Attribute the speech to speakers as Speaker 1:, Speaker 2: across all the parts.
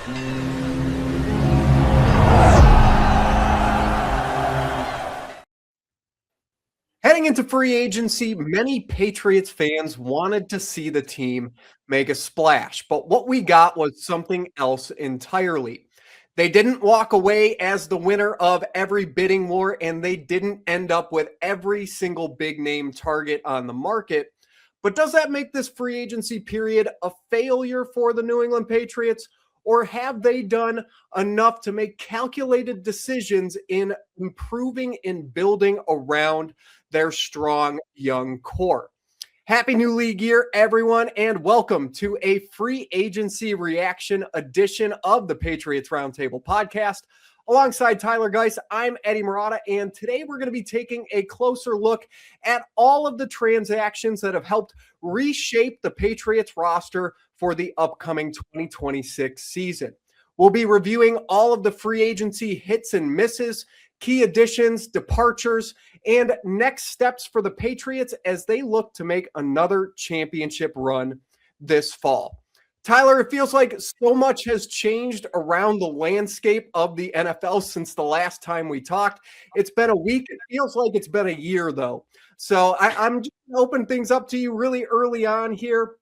Speaker 1: Heading into free agency, many Patriots fans wanted to see the team make a splash, but what we got was something else entirely. They didn't walk away as the winner of every bidding war, and they didn't end up with every single big name target on the market. But does that make this free agency period a failure for the New England Patriots? Or have they done enough to make calculated decisions in improving and building around their strong young core? Happy new league year, everyone, and welcome to a free agency reaction edition of the Patriots Roundtable Podcast. Alongside Tyler Geis, I'm Eddie Murata, and today we're going to be taking a closer look at all of the transactions that have helped reshape the Patriots roster for the upcoming 2026 season. We'll be reviewing all of the free agency hits and misses, key additions, departures, and next steps for the Patriots as they look to make another championship run this fall. Tyler, it feels like so much has changed around the landscape of the NFL since the last time we talked. It's been a week. It feels like it's been a year, though. So I'm just going to open things up to you really early on here.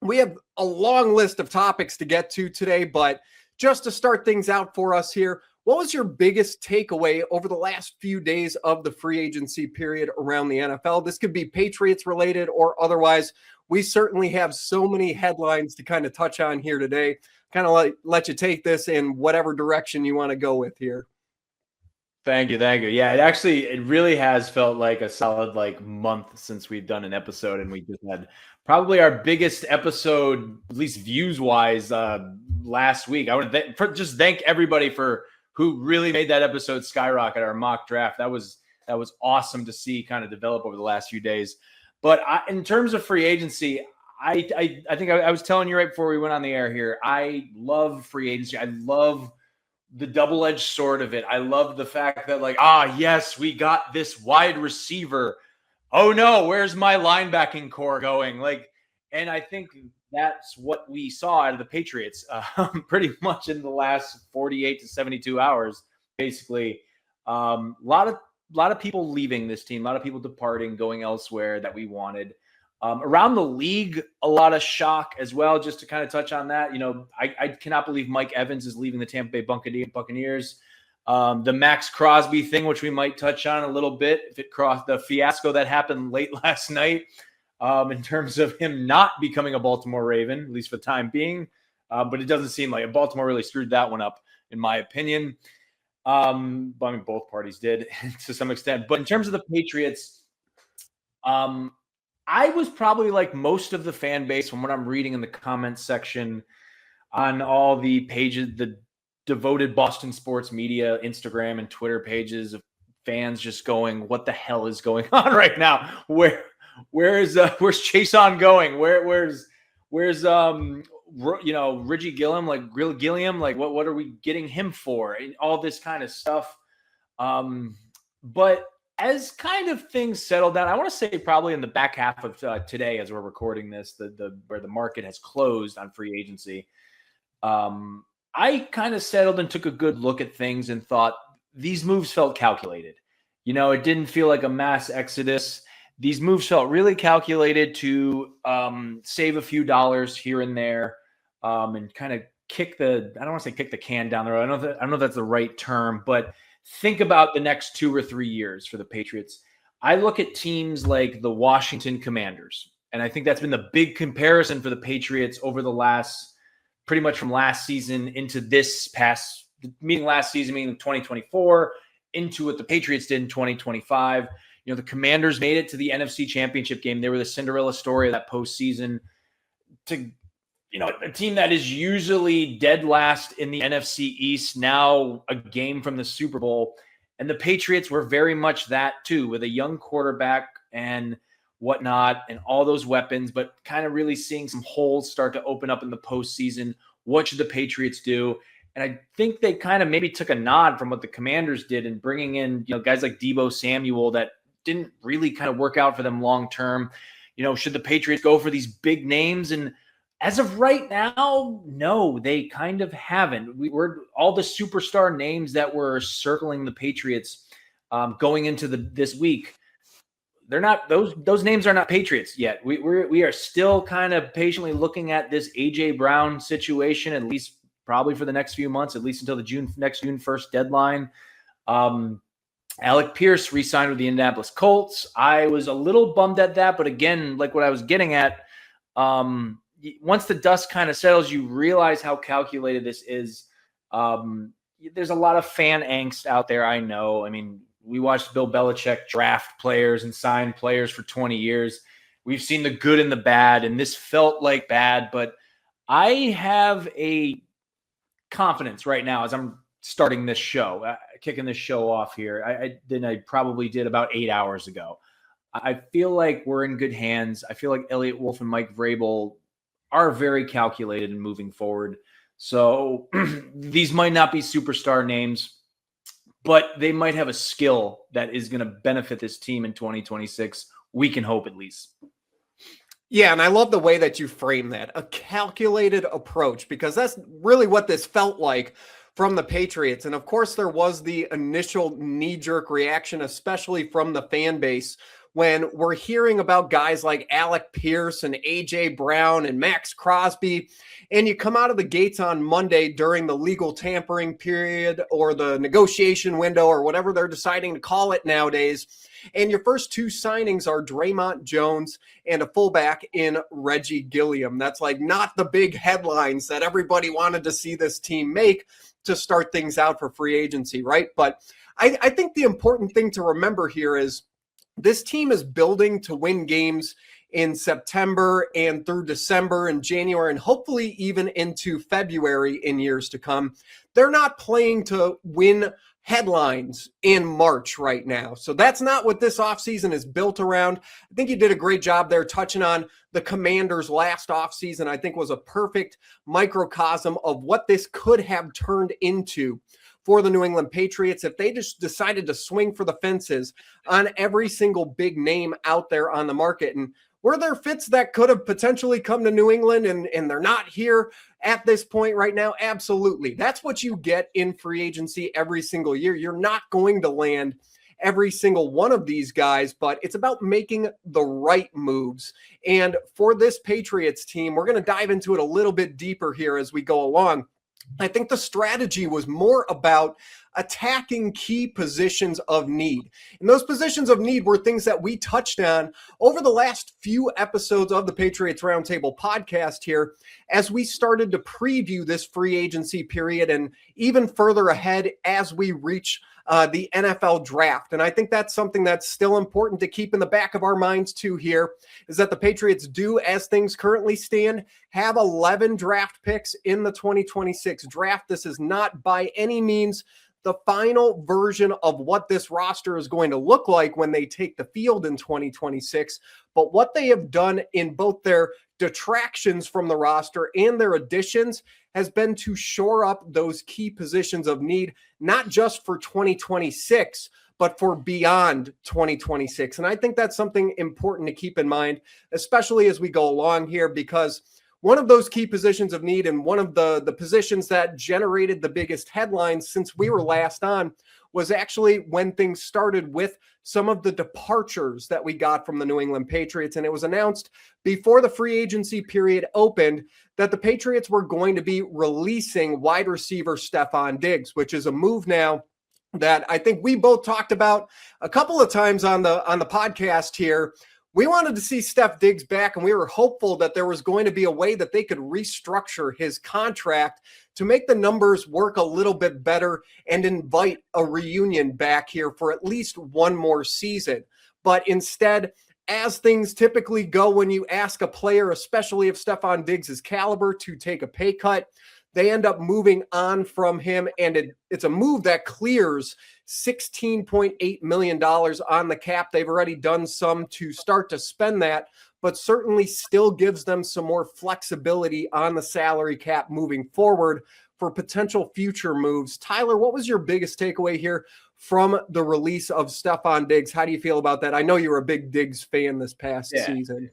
Speaker 1: We have a long list of topics to get to today, but just to start things out for us here, what was your biggest takeaway over the last few days of the free agency period around the NFL? This could be Patriots related or otherwise. We certainly have so many headlines to kind of touch on here today. Kind of let you take this in whatever direction you want to go with here.
Speaker 2: Thank you. Yeah, it really has felt like a solid month since we've done an episode, and we just had probably our biggest episode, at least views wise, last week. I want to just thank everybody for who really made that episode skyrocket, our mock draft. That was awesome to see kind of develop over the last few days. But in terms of free agency, I think I was telling you right before we went on the air here, I love free agency. I love the double-edged sword of it. I love the fact that yes, we got this wide receiver. Oh no, where's my linebacking core going? And I think that's what we saw out of the Patriots pretty much in the last 48 to 72 hours, basically. A lot of people leaving this team, a lot of people departing, going elsewhere that we wanted. Around the league, a lot of shock as well, just to kind of touch on that. I cannot believe Mike Evans is leaving the Tampa Bay Buccaneers. The Maxx Crosby thing, which we might touch on a little bit, if it crossed the fiasco that happened late last night in terms of him not becoming a Baltimore Raven, at least for the time being. But it doesn't seem like Baltimore really screwed that one up, in my opinion. Both parties did to some extent. But in terms of the Patriots, I was probably like most of the fan base from what I'm reading in the comments section on all the pages, the devoted Boston sports media, Instagram and Twitter pages of fans just going, what the hell is going on right now? Where's Chaisson going? Where's Reggie Gilliam, what are we getting him for? And all this kind of stuff. But as kind of things settle down, I want to say probably in the back half of today, as we're recording this, where the market has closed on free agency, I kind of settled and took a good look at things and thought these moves felt calculated. It didn't feel like a mass exodus. These moves felt really calculated to save a few dollars here and there and kind of I don't want to say kick the can down the road. I don't know if that's the right term, but think about the next 2 or 3 years for the Patriots. I look at teams like the Washington Commanders, and I think that's been the big comparison for the Patriots over the pretty much from last season into this past, meaning last season, meaning 2024, into what the Patriots did in 2025. The Commanders made it to the NFC Championship game. They were the Cinderella story of that postseason. To a team that is usually dead last in the NFC East, now a game from the Super Bowl. And the Patriots were very much that too, with a young quarterback and whatnot and all those weapons, but kind of really seeing some holes start to open up in the postseason. What should the Patriots do? And I think they kind of maybe took a nod from what the Commanders did in bringing in, guys like Deebo Samuel that didn't really kind of work out for them long term. Should the Patriots go for these big names? And As of right now, no, they kind of haven't. We're all the superstar names that were circling the Patriots going into this week. They're not those names are not Patriots yet. We are still kind of patiently looking at this AJ Brown situation, at least probably for the next few months, at least until the next June 1st deadline. Alec Pierce re-signed with the Indianapolis Colts. I was a little bummed at that, but again, like what I was getting at, once the dust kind of settles, you realize how calculated this is. There's a lot of fan angst out there, I know. I mean, we watched Bill Belichick draft players and sign players for 20 years. We've seen the good and the bad, and this felt like bad, but I have a confidence right now as I'm starting this show, kicking this show off here than I probably did about 8 hours ago. I feel like we're in good hands. I feel like Elliott Wolf and Mike Vrabel are very calculated in moving forward. So these might not be superstar names, but they might have a skill that is going to benefit this team in 2026. We can hope, at least.
Speaker 1: Yeah, and I love the way that you frame that, a calculated approach, because that's really what this felt like from the Patriots. And of course, there was the initial knee-jerk reaction, especially from the fan base, when we're hearing about guys like Alec Pierce and AJ Brown and Maxx Crosby, and you come out of the gates on Monday during the legal tampering period or the negotiation window or whatever they're deciding to call it nowadays, and your first two signings are Dre'Mont Jones and a fullback in Reggie Gilliam. That's like not the big headlines that everybody wanted to see this team make to start things out for free agency, right? But I think the important thing to remember here is this team is building to win games in September and through December and January and hopefully even into February in years to come. They're not playing to win headlines in March right now. So that's not what this offseason is built around. I think you did a great job there touching on the Commanders last offseason. I think was a perfect microcosm of what this could have turned into for the New England Patriots if they just decided to swing for the fences on every single big name out there on the market. And were there fits that could have potentially come to New England and they're not here at this point right now? Absolutely. That's what you get in free agency every single year. You're not going to land every single one of these guys, but it's about making the right moves. And for this Patriots team, we're going to dive into it a little bit deeper here as we go along. I think the strategy was more about attacking key positions of need. And those positions of need were things that we touched on over the last few episodes of the Patriots Roundtable podcast here as we started to preview this free agency period and even further ahead as we reach the NFL draft. And I think that's something that's still important to keep in the back of our minds too here is that the Patriots do, as things currently stand, have 11 draft picks in the 2026 draft. This is not by any means the final version of what this roster is going to look like when they take the field in 2026. But what they have done in both their detractions from the roster and their additions has been to shore up those key positions of need, not just for 2026, but for beyond 2026. And I think that's something important to keep in mind, especially as we go along here, because one of those key positions of need and one of the positions that generated the biggest headlines since we were last on was actually when things started with some of the departures that we got from the New England Patriots. And it was announced before the free agency period opened that the Patriots were going to be releasing wide receiver Stefon Diggs, which is a move now that I think we both talked about a couple of times on the podcast here. We wanted to see Steph Diggs back, and we were hopeful that there was going to be a way that they could restructure his contract to make the numbers work a little bit better and invite a reunion back here for at least one more season. But instead, as things typically go when you ask a player, especially of Stefon Diggs' caliber, to take a pay cut, they end up moving on from him, and it's a move that clears $16.8 million on the cap. They've already done some to start to spend that, but certainly still gives them some more flexibility on the salary cap moving forward for potential future moves. Tyler, what was your biggest takeaway here from the release of Stefon Diggs? How do you feel about that? I know you were a big Diggs fan this past season.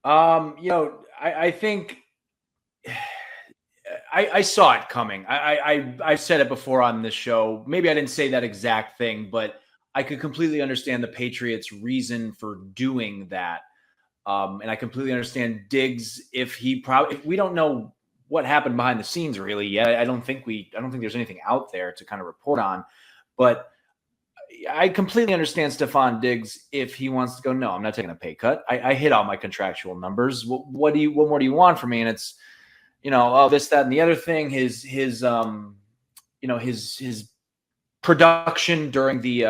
Speaker 2: I think I saw it coming. I've said it before on this show. Maybe I didn't say that exact thing, but I could completely understand the Patriots' reason for doing that. And I completely understand Diggs if we don't know what happened behind the scenes really yet. I don't think there's anything out there to kind of report on, but I completely understand Stefon Diggs if he wants to go, no, I'm not taking a pay cut. I hit all my contractual numbers. What more do you want from me? And it's, this, that, and the other thing, his production during the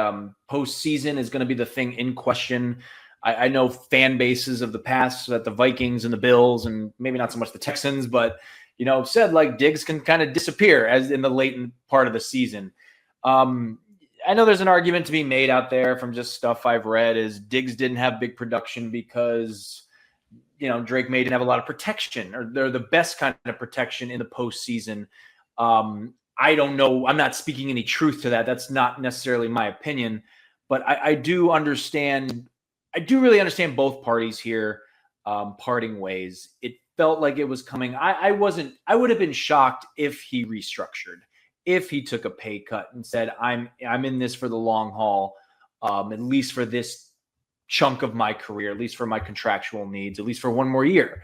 Speaker 2: postseason is going to be the thing in question. I know fan bases of the past, that the Vikings and the Bills, and maybe not so much the Texans, but said like Diggs can kind of disappear as in the latent part of the season. I know there's an argument to be made out there from just stuff I've read is Diggs didn't have big production because Drake Maye didn't have a lot of protection, or they're the best kind of protection in the postseason. I don't know. I'm not speaking any truth to that. That's not necessarily my opinion, but I do understand. I do really understand both parties here parting ways. It felt like it was coming. I would have been shocked if he restructured, if he took a pay cut and said, I'm in this for the long haul, at least for this chunk of my career, at least for my contractual needs, at least for one more year.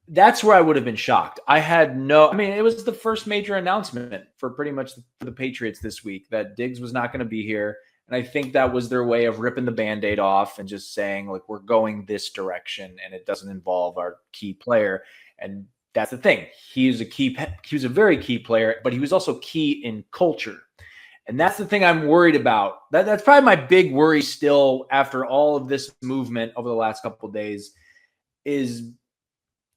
Speaker 2: That's where I would have been shocked. It was the first major announcement for pretty much the Patriots this week that Diggs was not going to be here. And I think that was their way of ripping the Band-Aid off and just saying, like, we're going this direction and it doesn't involve our key player. And that's the thing. He was a very key player, but he was also key in culture. And that's the thing I'm worried about. That's probably my big worry still after all of this movement over the last couple of days is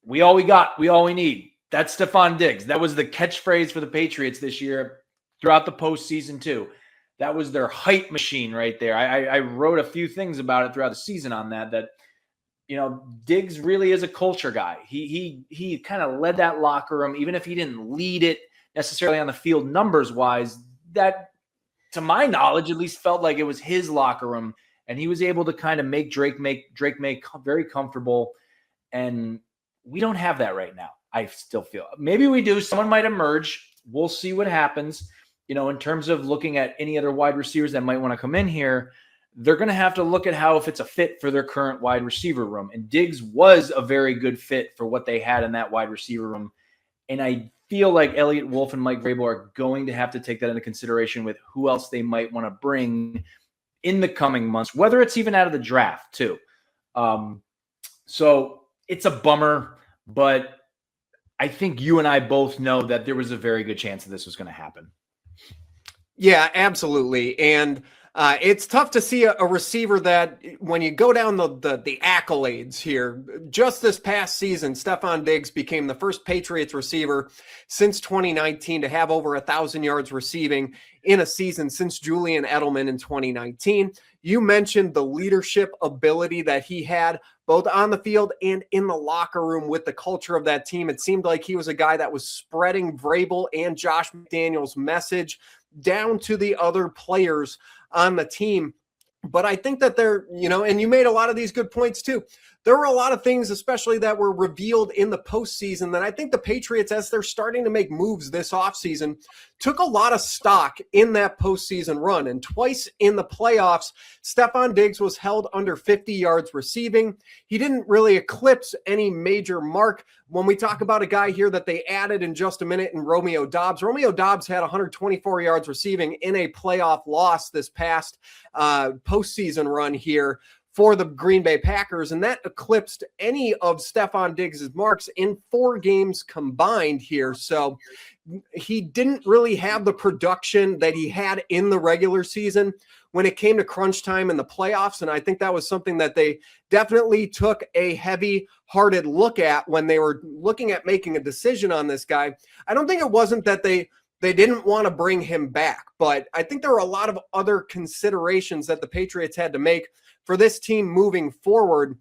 Speaker 2: we all we need. That's Stefon Diggs. That was the catchphrase for the Patriots this year throughout the postseason too. That was their hype machine right there. I wrote a few things about it throughout the season on that Diggs really is a culture guy. He kind of led that locker room, even if he didn't lead it necessarily on the field numbers wise. That, to my knowledge, at least felt like it was his locker room, and he was able to kind of make Drake Maye very comfortable. And we don't have that right now. I still feel maybe we do. Someone might emerge. We'll see what happens. In terms of looking at any other wide receivers that might want to come in here, they're going to have to look at how if it's a fit for their current wide receiver room. And Diggs was a very good fit for what they had in that wide receiver room. And I feel like Elliott Wolf and Mike Vrabel are going to have to take that into consideration with who else they might want to bring in the coming months, whether it's even out of the draft too. So it's a bummer, but I think you and I both know that there was a very good chance that this was going to happen.
Speaker 1: Yeah, absolutely. And it's tough to see a receiver that when you go down the accolades here, just this past season, Stefon Diggs became the first Patriots receiver since 2019 to have over 1,000 yards receiving in a season since Julian Edelman in 2019. You mentioned the leadership ability that he had both on the field and in the locker room with the culture of that team. It seemed like he was a guy that was spreading Vrabel and Josh McDaniels' message down to the other players on the team. But I think that and you made a lot of these good points too. There were a lot of things, especially that were revealed in the postseason, that I think the Patriots, as they're starting to make moves this offseason, took a lot of stock in that postseason run. And twice in the playoffs, Stefon Diggs was held under 50 yards receiving. He didn't really eclipse any major mark. When we talk about a guy here that they added in just a minute in Romeo Doubs had 124 yards receiving in a playoff loss this past postseason run here for the Green Bay Packers, and that eclipsed any of Stefon Diggs' marks in 4 games combined here. So he didn't really have the production that he had in the regular season when it came to crunch time in the playoffs, and I think that was something that they definitely took a heavy-hearted look at when they were looking at making a decision on this guy. I don't think it wasn't that they didn't want to bring him back, but I think there were a lot of other considerations that the Patriots had to make for this team moving forward.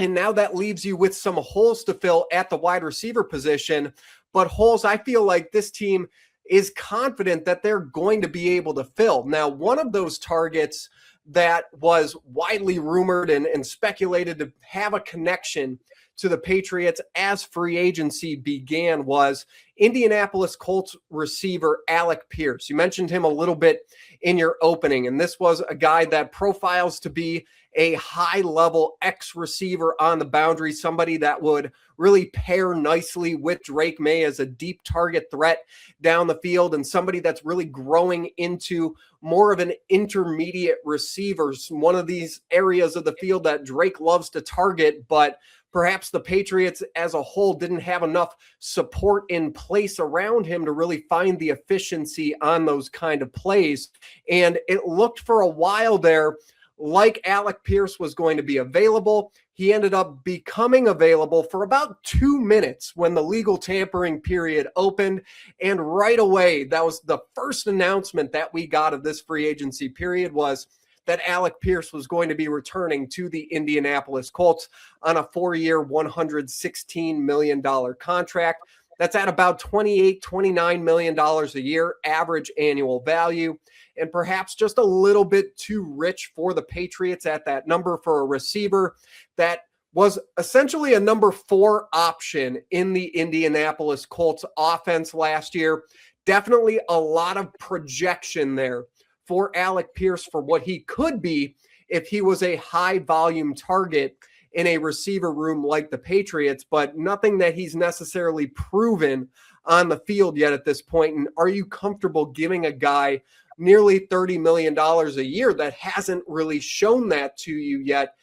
Speaker 1: And now that leaves you with some holes to fill at the wide receiver position. But holes I feel like this team is confident that they're going to be able to fill. Now, one of those targets that was widely rumored and speculated to have a connection to the Patriots as free agency began was Indianapolis Colts receiver Alec Pierce. You mentioned him a little bit in your opening, and this was a guy that profiles to be a high-level X receiver on the boundary, somebody that would really pair nicely with Drake Maye as a deep target threat down the field, and somebody that's really growing into more of an intermediate receiver, one of these areas of the field that Drake loves to target, but perhaps the Patriots as a whole didn't have enough support in place around him to really find the efficiency on those kind of plays. And it looked for a while there like Alec Pierce was going to be available. He ended up becoming available for about 2 minutes when the legal tampering period opened. And right away, that was the first announcement that we got of this free agency period, was that Alec Pierce was going to be returning to the Indianapolis Colts on a 4-year, $116 million contract. That's at about $29 million a year average annual value, and perhaps just a little bit too rich for the Patriots at that number for a receiver that was essentially a number 4 option in the Indianapolis Colts offense last year. Definitely a lot of projection there for Alec Pierce for what he could be if he was a high volume target in a receiver room like the Patriots, but nothing that he's necessarily proven on the field yet at this point. And are you comfortable giving a guy nearly $30 million a year that hasn't really shown that to you yet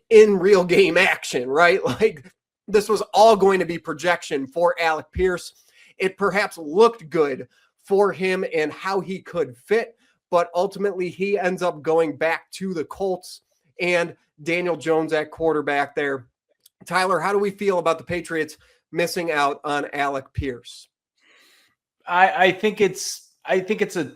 Speaker 1: in real game action, right? Like, this was all going to be projection for Alec Pierce. It perhaps looked good for him and how he could fit, but ultimately he ends up going back to the Colts and Daniel Jones at quarterback there. Tyler, how do we feel about the Patriots missing out on Alec Pierce?
Speaker 2: I think it's a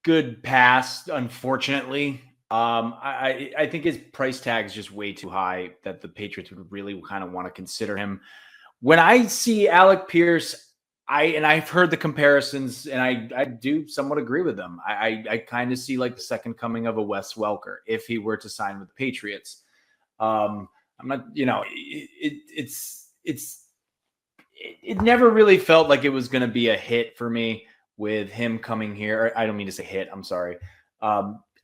Speaker 2: good pass, unfortunately. I think his price tag is just way too high that the Patriots would really kind of want to consider him. When I see Alec Pierce, I've heard the comparisons, and I do somewhat agree with them. I kind of see like the second coming of a Wes Welker if he were to sign with the Patriots. I'm not, it never really felt like it was going to be a hit for me with him coming here. I don't mean to say hit. I'm sorry.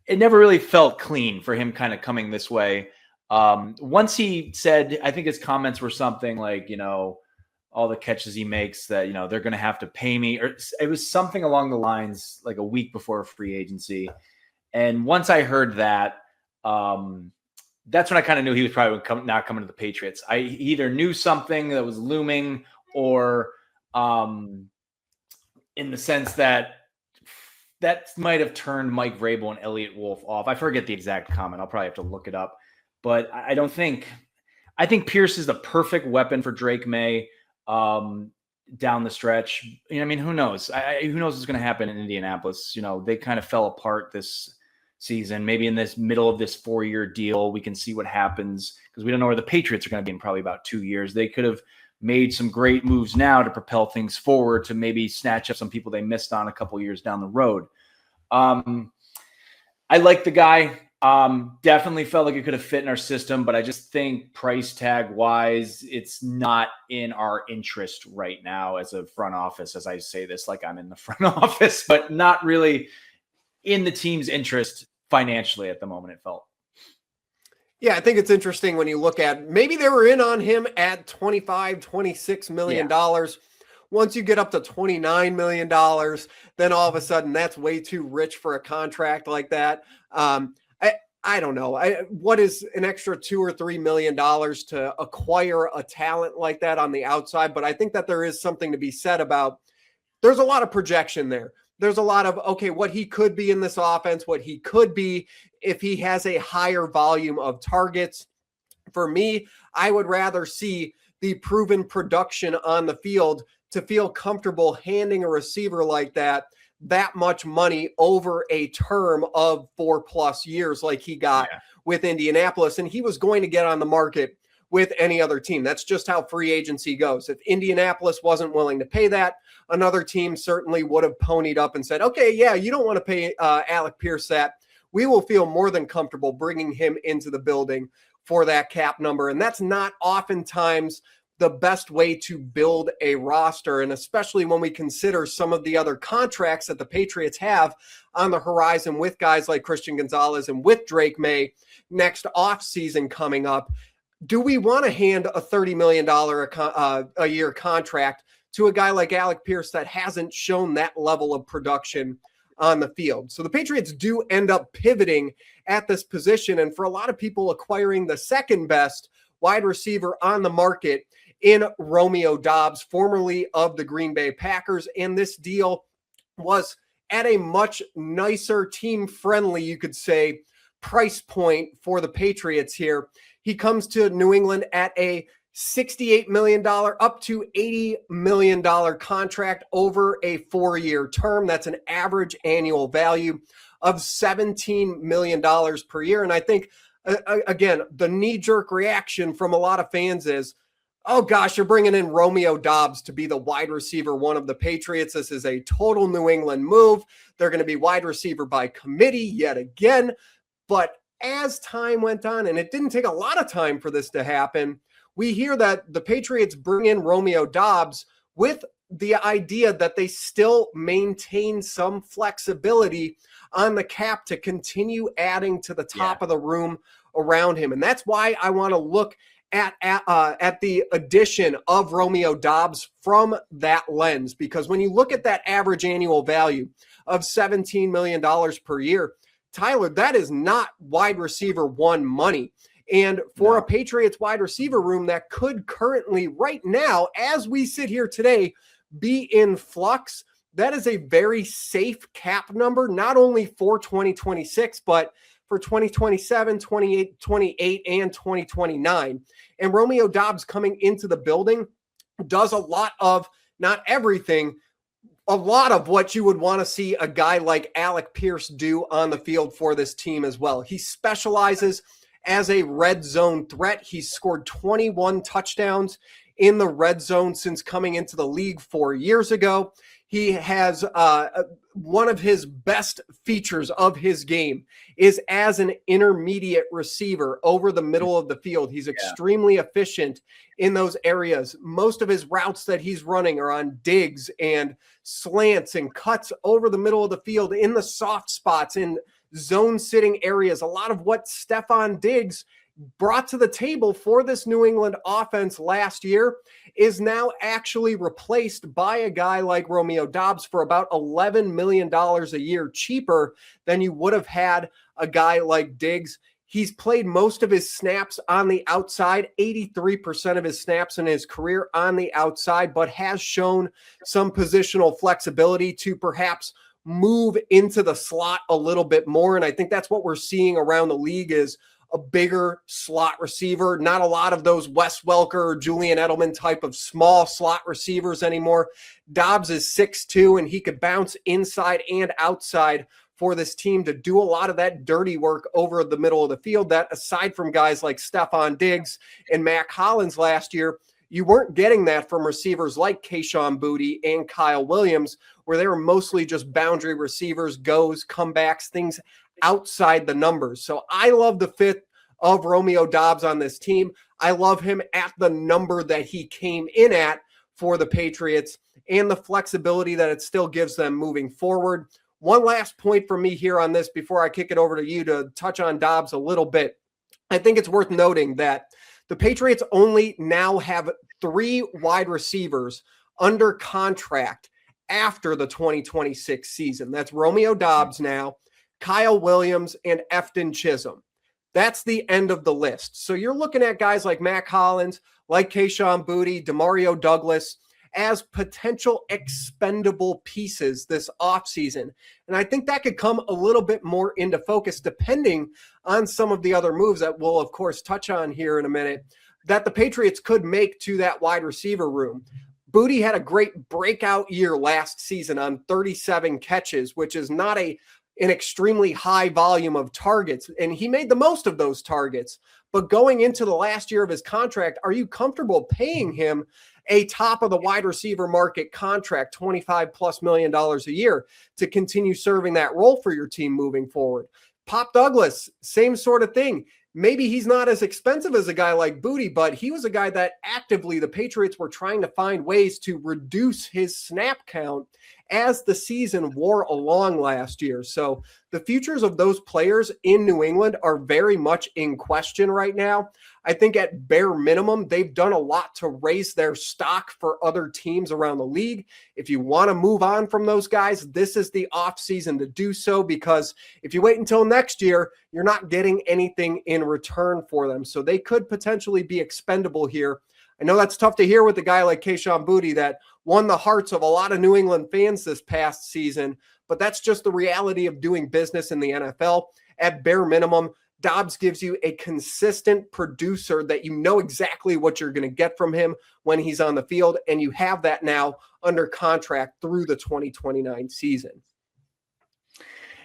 Speaker 2: It never really felt clean for him kind of coming this way. Once he said, I think his comments were something like, all the catches he makes that, they're going to have to pay me, or it was something along the lines like a week before free agency. And once I heard that, that's when I kind of knew he was probably not coming to the Patriots. I either knew something that was looming, or in the sense that might have turned Mike Vrabel and Elliott Wolf off. I forget the exact comment. I'll probably have to look it up. But I think Pierce is the perfect weapon for Drake Maye down the stretch. Who knows? Who knows what's going to happen in Indianapolis? They kind of fell apart this season. Maybe in this middle of this 4-year deal, we can see what happens, because we don't know where the Patriots are going to be in probably about 2 years. They could have made some great moves now to propel things forward, to maybe snatch up some people they missed on a couple years down the road. I like the guy. Definitely felt like it could have fit in our system, but I just think price tag wise, it's not in our interest right now as a front office. As I say this, like I'm in the front office, but not really in the team's interest financially at the moment, it felt.
Speaker 1: Yeah, I think it's interesting when you look at, maybe they were in on him at $26 million. Yeah. Once you get up to $29 million, then all of a sudden that's way too rich for a contract like that. I don't know. What is an extra $2 or $3 million to acquire a talent like that on the outside? But I think that there is something to be said about, there's a lot of projection there. There's a lot of, okay, what he could be in this offense, what he could be if he has a higher volume of targets. For me, I would rather see the proven production on the field to feel comfortable handing a receiver like that much money over a term of 4+ years like he got with Indianapolis. And he was going to get on the market with any other team. That's just how free agency goes. If Indianapolis wasn't willing to pay that, another team certainly would have ponied up and said, okay, yeah, you don't want to pay Alec Pierce that. We will feel more than comfortable bringing him into the building for that cap number. And that's not oftentimes the best way to build a roster. And especially when we consider some of the other contracts that the Patriots have on the horizon with guys like Christian Gonzalez and with Drake Maye next offseason coming up. Do we want to hand a $30 million a year contract to a guy like Alec Pierce that hasn't shown that level of production on the field? So the Patriots do end up pivoting at this position. And for a lot of people, acquiring the second best wide receiver on the market in Romeo Doubs, formerly of the Green Bay Packers. And this deal was at a much nicer, team-friendly, you could say, price point for the Patriots here. He comes to New England at a $68 million up to $80 million contract over a 4-year term. That's an average annual value of $17 million per year. And I think, again, the knee-jerk reaction from a lot of fans is, oh gosh, you're bringing in Romeo Doubs to be the wide receiver one of the Patriots. This is a total New England move. They're going to be wide receiver by committee yet again. But as time went on, and it didn't take a lot of time for this to happen, we hear that the Patriots bring in Romeo Doubs with the idea that they still maintain some flexibility on the cap to continue adding to the top of the room around him. And that's why I want to look at the addition of Romeo Doubs from that lens, because when you look at that average annual value of $17 million per year, Tyler, that is not wide receiver one money. And for a Patriots wide receiver room that could currently, right now, as we sit here today, be in flux, that is a very safe cap number, not only for 2026, but for 2027, 28, and 2029. And Romeo Doubs coming into the building does a lot of, not everything, a lot of what you would want to see a guy like Alec Pierce do on the field for this team as well. He specializes as a red zone threat. He's scored 21 touchdowns in the red zone since coming into the league 4 years ago. He has one of his best features of his game is as an intermediate receiver over the middle of the field. He's extremely efficient in those areas. Most of his routes that he's running are on digs and slants and cuts over the middle of the field in the soft spots, in zone sitting areas. A lot of what Stefon Diggs brought to the table for this New England offense last year is now actually replaced by a guy like Romeo Doubs for about $11 million a year cheaper than you would have had a guy like Diggs. He's played most of his snaps on the outside, 83% of his snaps in his career on the outside, but has shown some positional flexibility to perhaps move into the slot a little bit more. And I think that's what we're seeing around the league is a bigger slot receiver, not a lot of those Wes Welker or Julian Edelman type of small slot receivers anymore. Doubs is 6'2", and he could bounce inside and outside for this team to do a lot of that dirty work over the middle of the field that, aside from guys like Stefon Diggs and Mack Hollins last year, you weren't getting that from receivers like Kayshon Boutte and Kyle Williams, where they were mostly just boundary receivers, goes, comebacks, things outside the numbers. So I love the fit of Romeo Doubs on this team. I love him at the number that he came in at for the Patriots and the flexibility that it still gives them moving forward. One last point for me here on this before I kick it over to you to touch on Doubs a little bit. I think it's worth noting that the Patriots only now have 3 wide receivers under contract after the 2026 season. That's Romeo Doubs now, Kyle Williams, and Efton Chisholm. That's the end of the list. So you're looking at guys like Mack Hollins, like Kayshon Boutte, Demario Douglas as potential expendable pieces this offseason. And I think that could come a little bit more into focus depending on some of the other moves that we'll, of course, touch on here in a minute that the Patriots could make to that wide receiver room. Boutte had a great breakout year last season on 37 catches, which is not an extremely high volume of targets, and he made the most of those targets. But going into the last year of his contract, are you comfortable paying him a top of the wide receiver market contract, $25+ million a year, to continue serving that role for your team moving forward? Pop Douglas, same sort of thing. maybe he's not as expensive as a guy like Booty, but he was a guy that actively the Patriots were trying to find ways to reduce his snap count as the season wore along last year. So the futures of those players in New England are very much in question right now. I think at bare minimum, they've done a lot to raise their stock for other teams around the league. If you want to move on from those guys, this is the offseason to do so, because if you wait until next year, you're not getting anything in return for them. So they could potentially be expendable here. I know that's tough to hear with a guy like Kayshon Boutte that won the hearts of a lot of New England fans this past season, but that's just the reality of doing business in the NFL. At bare minimum, Doubs gives you a consistent producer that you know exactly what you're going to get from him when he's on the field, and you have that now under contract through the 2029 season.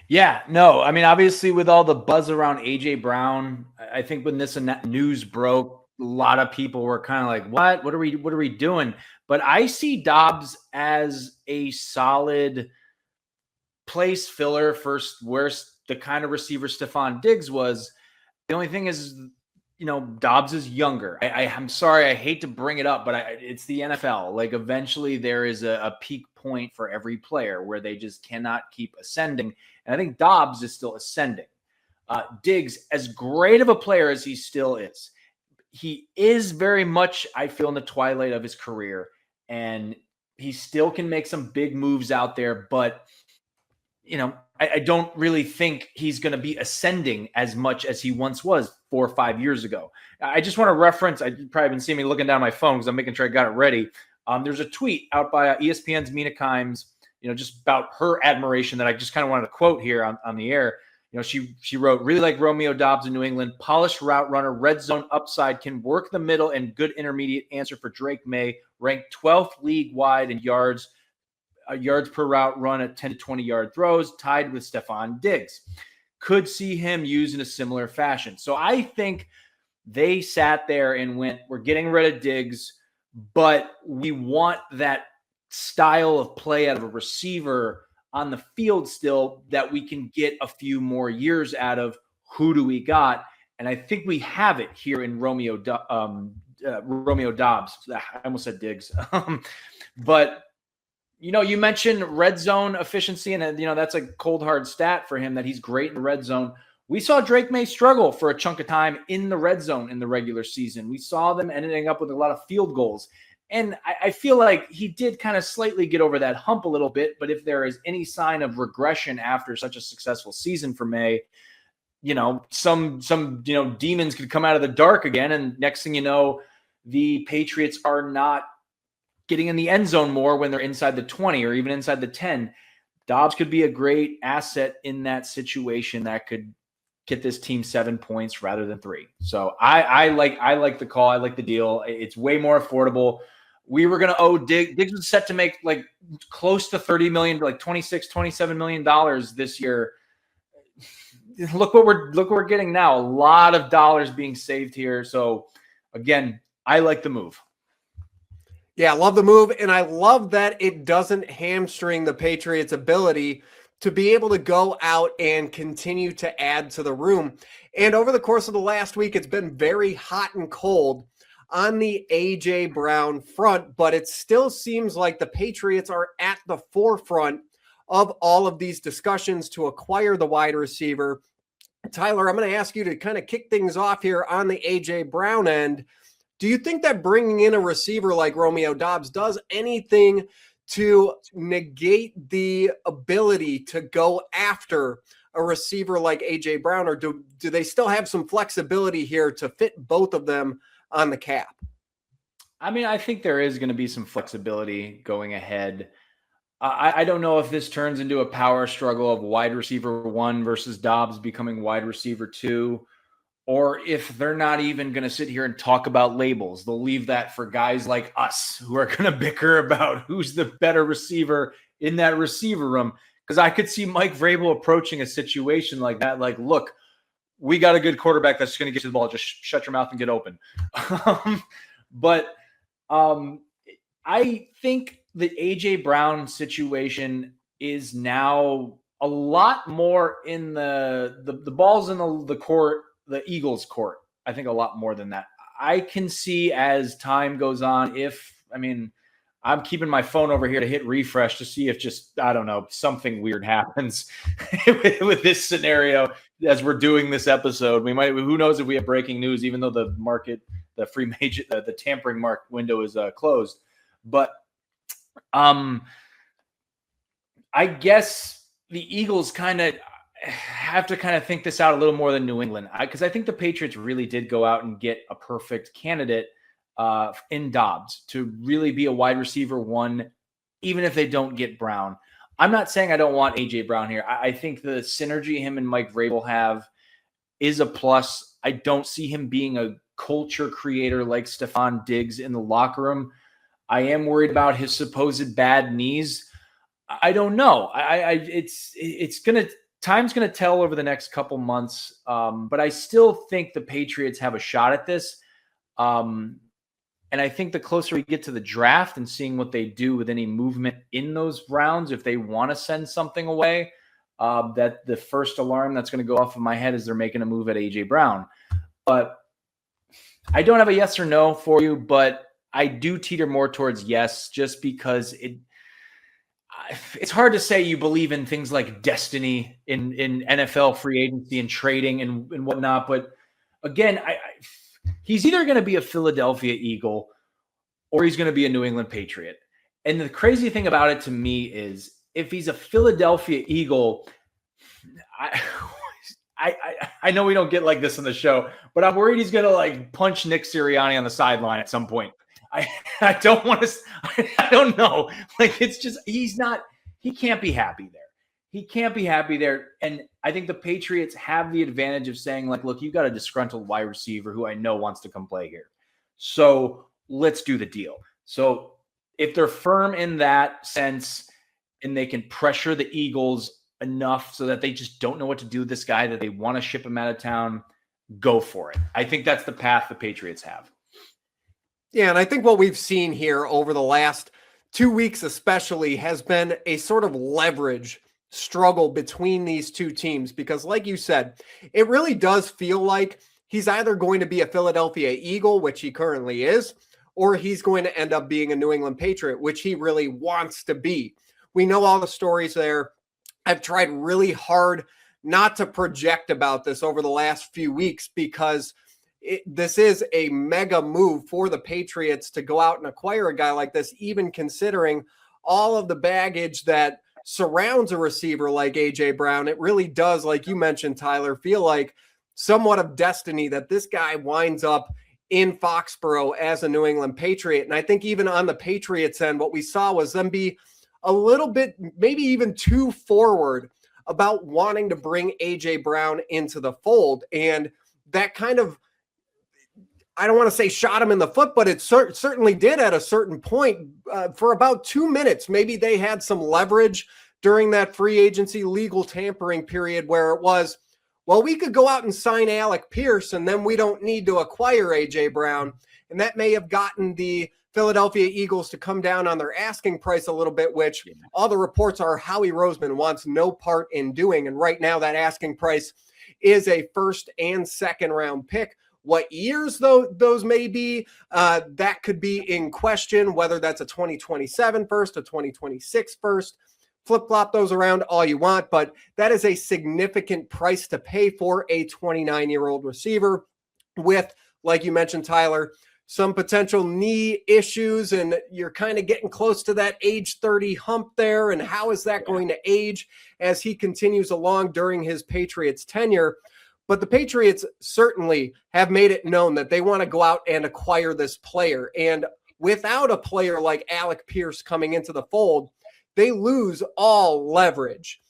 Speaker 2: Yeah, no, I mean, obviously with all the buzz around A.J. Brown, I think when this news broke, a lot of people were kind of like, what are we doing? But I see Doubs as a solid place filler for where the kind of receiver Stefon Diggs was. The only thing is, Doubs is younger. I'm sorry, I hate to bring it up, but it's the NFL. Like, eventually there is a peak point for every player where they just cannot keep ascending. And I think Doubs is still ascending. Diggs, as great of a player as he still is, he is very much, I feel, in the twilight of his career, and he still can make some big moves out there, but I don't really think he's going to be ascending as much as he once was 4 or 5 years ago. I just want to reference, you've probably been seeing me looking down my phone because I'm making sure I got it ready. There's a tweet out by ESPN's Mina Kimes, just about her admiration that I just kind of wanted to quote here on the air. She wrote, really like Romeo Doubs in New England, polished route runner, red zone upside, can work the middle and good intermediate answer for Drake Maye, ranked 12th league wide in yards per route run at 10 to 20 yard throws, tied with Stefon Diggs. Could see him used in a similar fashion. So I think they sat there and went, we're getting rid of Diggs, but we want that style of play out of a receiver on the field still that we can get a few more years out of. Who do we got? And I think we have it here in Romeo Doubs. I almost said Diggs. But you mentioned red zone efficiency, and that's a cold hard stat for him that he's great in the red zone. We saw Drake Maye struggle for a chunk of time in the red zone in the regular season. We saw them ending up with a lot of field goals. And I feel like he did kind of slightly get over that hump a little bit, but if there is any sign of regression after such a successful season for Maye, some demons could come out of the dark again, and next thing you know, the Patriots are not getting in the end zone more when they're inside the 20 or even inside the 10. Doubs could be a great asset in that situation that could get this team 7 points rather than 3. So I like the call. I like the deal. It's way more affordable. We were going to owe Diggs was set to make like close to $30 million, like $26, $27 million this year. Look what we're getting now. A lot of dollars being saved here. So again, I like the move.
Speaker 1: Yeah, I love the move, and I love that it doesn't hamstring the Patriots' ability to be able to go out and continue to add to the room. And over the course of the last week, it's been very hot and cold on the A.J. Brown front, but it still seems like the Patriots are at the forefront of all of these discussions to acquire the wide receiver. Tyler, I'm going to ask you to kind of kick things off here on the A.J. Brown end. Do you think that bringing in a receiver like Romeo Doubs does anything to negate the ability to go after a receiver like A.J. Brown, or do they still have some flexibility here to fit both of them on the cap?
Speaker 2: I mean, I think there is going to be some flexibility going ahead. I don't know if this turns into a power struggle of wide receiver 1 versus Doubs becoming wide receiver 2. Or if they're not even going to sit here and talk about labels, they'll leave that for guys like us who are going to bicker about who's the better receiver in that receiver room. Because I could see Mike Vrabel approaching a situation like that. Like, look, we got a good quarterback that's going to get you the ball. Just shut your mouth and get open. But I think the A.J. Brown situation is now a lot more in the ball's in the court. the Eagles' court. I think a lot more than that. I can see as time goes on, I'm keeping my phone over here to hit refresh to see if something weird happens with this scenario as we're doing this episode. Who knows if we have breaking news, even though the market, the free major, the tampering mark window is closed. But I guess the Eagles kind of have to think this out a little more than New England, because I think the Patriots really did go out and get a perfect candidate in Doubs to really be a wide receiver one, even if they don't get Brown. I'm not saying I don't want AJ Brown here. I think the synergy him and Mike Vrabel have is a plus. I don't see him being a culture creator like Stefon Diggs in the locker room. I am worried about his supposed bad knees. I don't know. Time's gonna tell over the next couple months. But I still think the Patriots have a shot at this. And I think the closer we get to the draft and seeing what they do with any movement in those rounds, if they want to send something away, that the first alarm that's going to go off in my head is they're making a move at AJ Brown. But I don't have a yes or no for you, but I do teeter more towards yes, just because it's hard to say you believe in things like destiny in NFL free agency and trading and whatnot. But again, he's either going to be a Philadelphia Eagle or he's going to be a New England Patriot. And the crazy thing about it to me is if he's a Philadelphia Eagle, I know we don't get like this on the show, but I'm worried he's going to punch Nick Sirianni on the sideline at some point. I don't want to, I don't know. It's just, he can't be happy there. He can't be happy there. And I think the Patriots have the advantage of saying, look, you got a disgruntled wide receiver who I know wants to come play here. So let's do the deal. So if they're firm in that sense and they can pressure the Eagles enough so that they just don't know what to do with this guy, that they want to ship him out of town, go for it. I think that's the path the Patriots have.
Speaker 1: Yeah, and I think what we've seen here over the last 2 weeks especially has been a sort of leverage struggle between these two teams, because like you said, it really does feel like he's either going to be a Philadelphia Eagle, which he currently is, or he's going to end up being a New England Patriot, which he really wants to be. We know all the stories there. I've tried really hard not to project about this over the last few weeks because this is a mega move for the Patriots to go out and acquire a guy like this, even considering all of the baggage that surrounds a receiver like AJ Brown. It really does, like you mentioned, Tyler, feel like somewhat of destiny that this guy winds up in Foxborough as a New England Patriot. And I think even on the Patriots end, what we saw was them be a little bit, maybe even too forward about wanting to bring AJ Brown into the fold. And that kind of, I don't want to say shot him in the foot, but it certainly did at a certain point. For about 2 minutes, maybe they had some leverage during that free agency legal tampering period where it was, well, we could go out and sign Alec Pierce and then we don't need to acquire AJ Brown. And that may have gotten the Philadelphia Eagles to come down on their asking price a little bit, which all the reports are Howie Roseman wants no part in doing. And right now that asking price is a first and second round pick. What years those may be, that could be in question, whether that's a 2027 first, a 2026 first. Flip-flop those around all you want, but that is a significant price to pay for a 29-year-old receiver with, like you mentioned, Tyler, some potential knee issues, and you're kind of getting close to that age 30 hump there, and how is that going to age as he continues along during his Patriots tenure? But the Patriots certainly have made it known that they want to go out and acquire this player. And without a player like Alec Pierce coming into the fold, they lose all leverage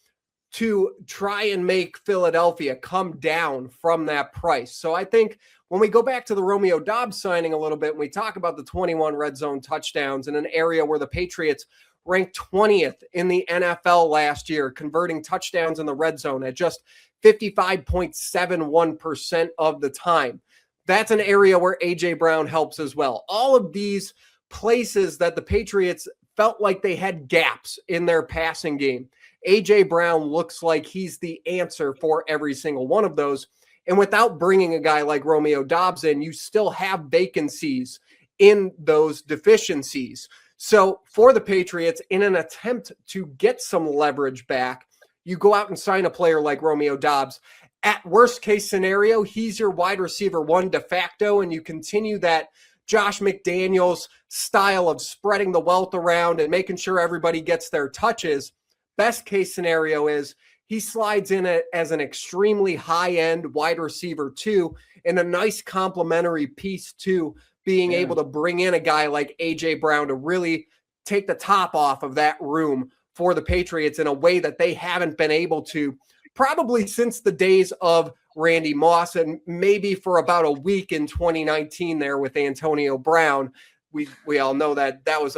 Speaker 1: to try and make Philadelphia come down from that price. So I think when we go back to the Romeo Doubs signing a little bit, and we talk about the 21 red zone touchdowns in an area where the Patriots ranked 20th in the NFL last year, converting touchdowns in the red zone at just 55.71% of the time. That's an area where AJ Brown helps as well. All of these places that the Patriots felt like they had gaps in their passing game, AJ Brown looks like he's the answer for every single one of those. And without bringing a guy like Romeo Doubs in, you still have vacancies in those deficiencies. So for the Patriots, in an attempt to get some leverage back, you go out and sign a player like Romeo Doubs. At worst case scenario, he's your wide receiver one de facto, and you continue that Josh McDaniels style of spreading the wealth around and making sure everybody gets their touches. Best case scenario is he slides in as an extremely high-end wide receiver too, and a nice complementary piece to being able to bring in a guy like A.J. Brown to really take the top off of that room for the Patriots in a way that they haven't been able to probably since the days of Randy Moss, and maybe for about a week in 2019 there with Antonio Brown. We all know that was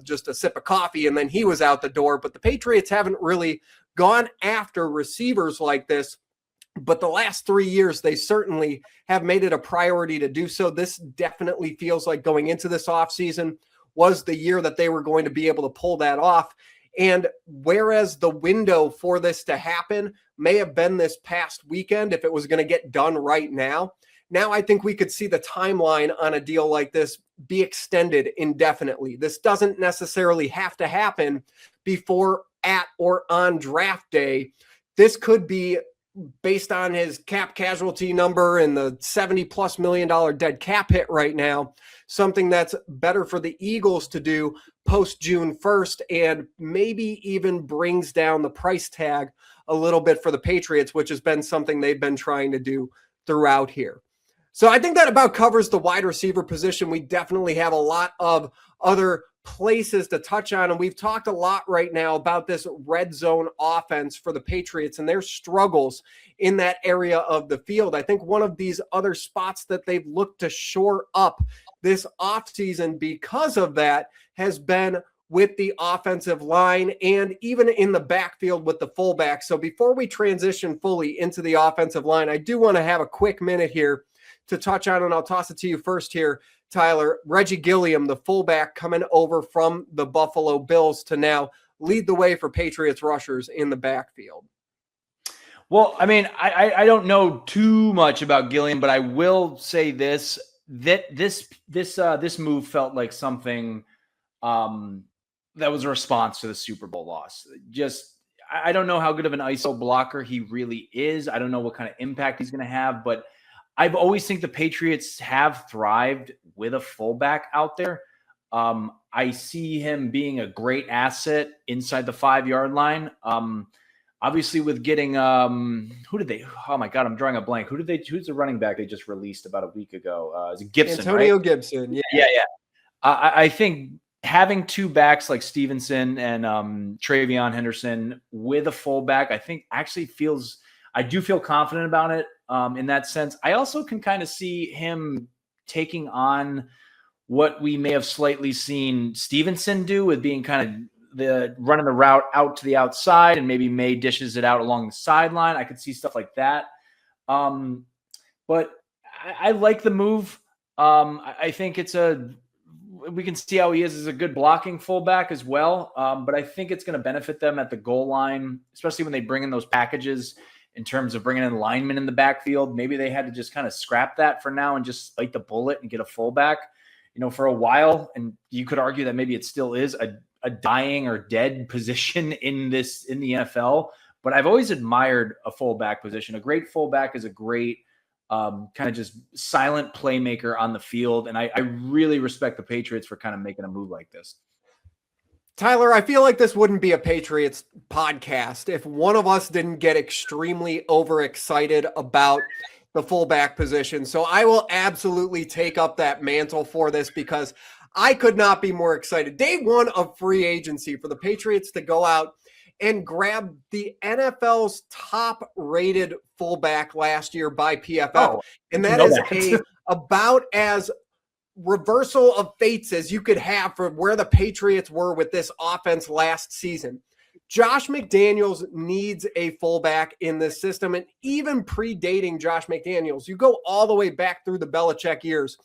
Speaker 1: just a sip of coffee and then he was out the door. But the Patriots haven't really gone after receivers like this. But the last 3 years, they certainly have made it a priority to do so. This definitely feels like going into this offseason was the year that they were going to be able to pull that off. And whereas the window for this to happen may have been this past weekend, if it was going to get done right now, I think we could see the timeline on a deal like this be extended indefinitely. This doesn't necessarily have to happen before, at, or on draft day. This could be based on his cap casualty number and the $70+ million dead cap hit right now, something that's better for the Eagles to do post June 1st and maybe even brings down the price tag a little bit for the Patriots, which has been something they've been trying to do throughout here. So I think that about covers the wide receiver position. We definitely have a lot of other places to touch on, and we've talked a lot right now about this red zone offense for the Patriots and their struggles in that area of the field. I think one of these other spots that they've looked to shore up this offseason because of that has been with the offensive line and even in the backfield with the fullback. So before we transition fully into the offensive line, I do want to have a quick minute here to touch on, and I'll toss it to you first here, Tyler. Reggie Gilliam, the fullback, coming over from the Buffalo Bills to now lead the way for Patriots rushers in the backfield.
Speaker 2: Well, I mean, I don't know too much about Gilliam, but I will say this, that this move felt like something that was a response to the Super Bowl loss. Just, I don't know how good of an ISO blocker he really is. I don't know what kind of impact he's going to have, but I've always think the Patriots have thrived with a fullback out there. I see him being a great asset inside the 5-yard line. Obviously with getting, who did they, oh my God, I'm drawing a blank. Who's the running back they just released about a week ago? Is it Gibson,
Speaker 1: Antonio
Speaker 2: right?
Speaker 1: Gibson. Yeah.
Speaker 2: I think having two backs like Stevenson and Travion Henderson with a fullback, I think actually I do feel confident about it in that sense. I also can kind of see him taking on what we may have slightly seen Stevenson do with being kind of running the route out to the outside, and maybe Maye dishes it out along the sideline. I could see stuff like that. But I like the move. I think we can see how he is as a good blocking fullback as well. But I think it's going to benefit them at the goal line, especially when they bring in those packages in terms of bringing in linemen in the backfield. Maybe they had to just kind of scrap that for now and just bite the bullet and get a fullback, for a while. And you could argue that maybe it still is a dying or dead position in the NFL. But I've always admired a fullback position. A great fullback is a great kind of just silent playmaker on the field. And I really respect the Patriots for kind of making a move like this.
Speaker 1: Tyler, I feel like this wouldn't be a Patriots podcast if one of us didn't get extremely overexcited about the fullback position. So I will absolutely take up that mantle for this because I could not be more excited. Day one of free agency for the Patriots to go out and grab the NFL's top-rated fullback last year by PFF. And that is about as reversal of fates as you could have for where the Patriots were with this offense last season. Josh McDaniels needs a fullback in this system, and even predating Josh McDaniels, you go all the way back through the Belichick years,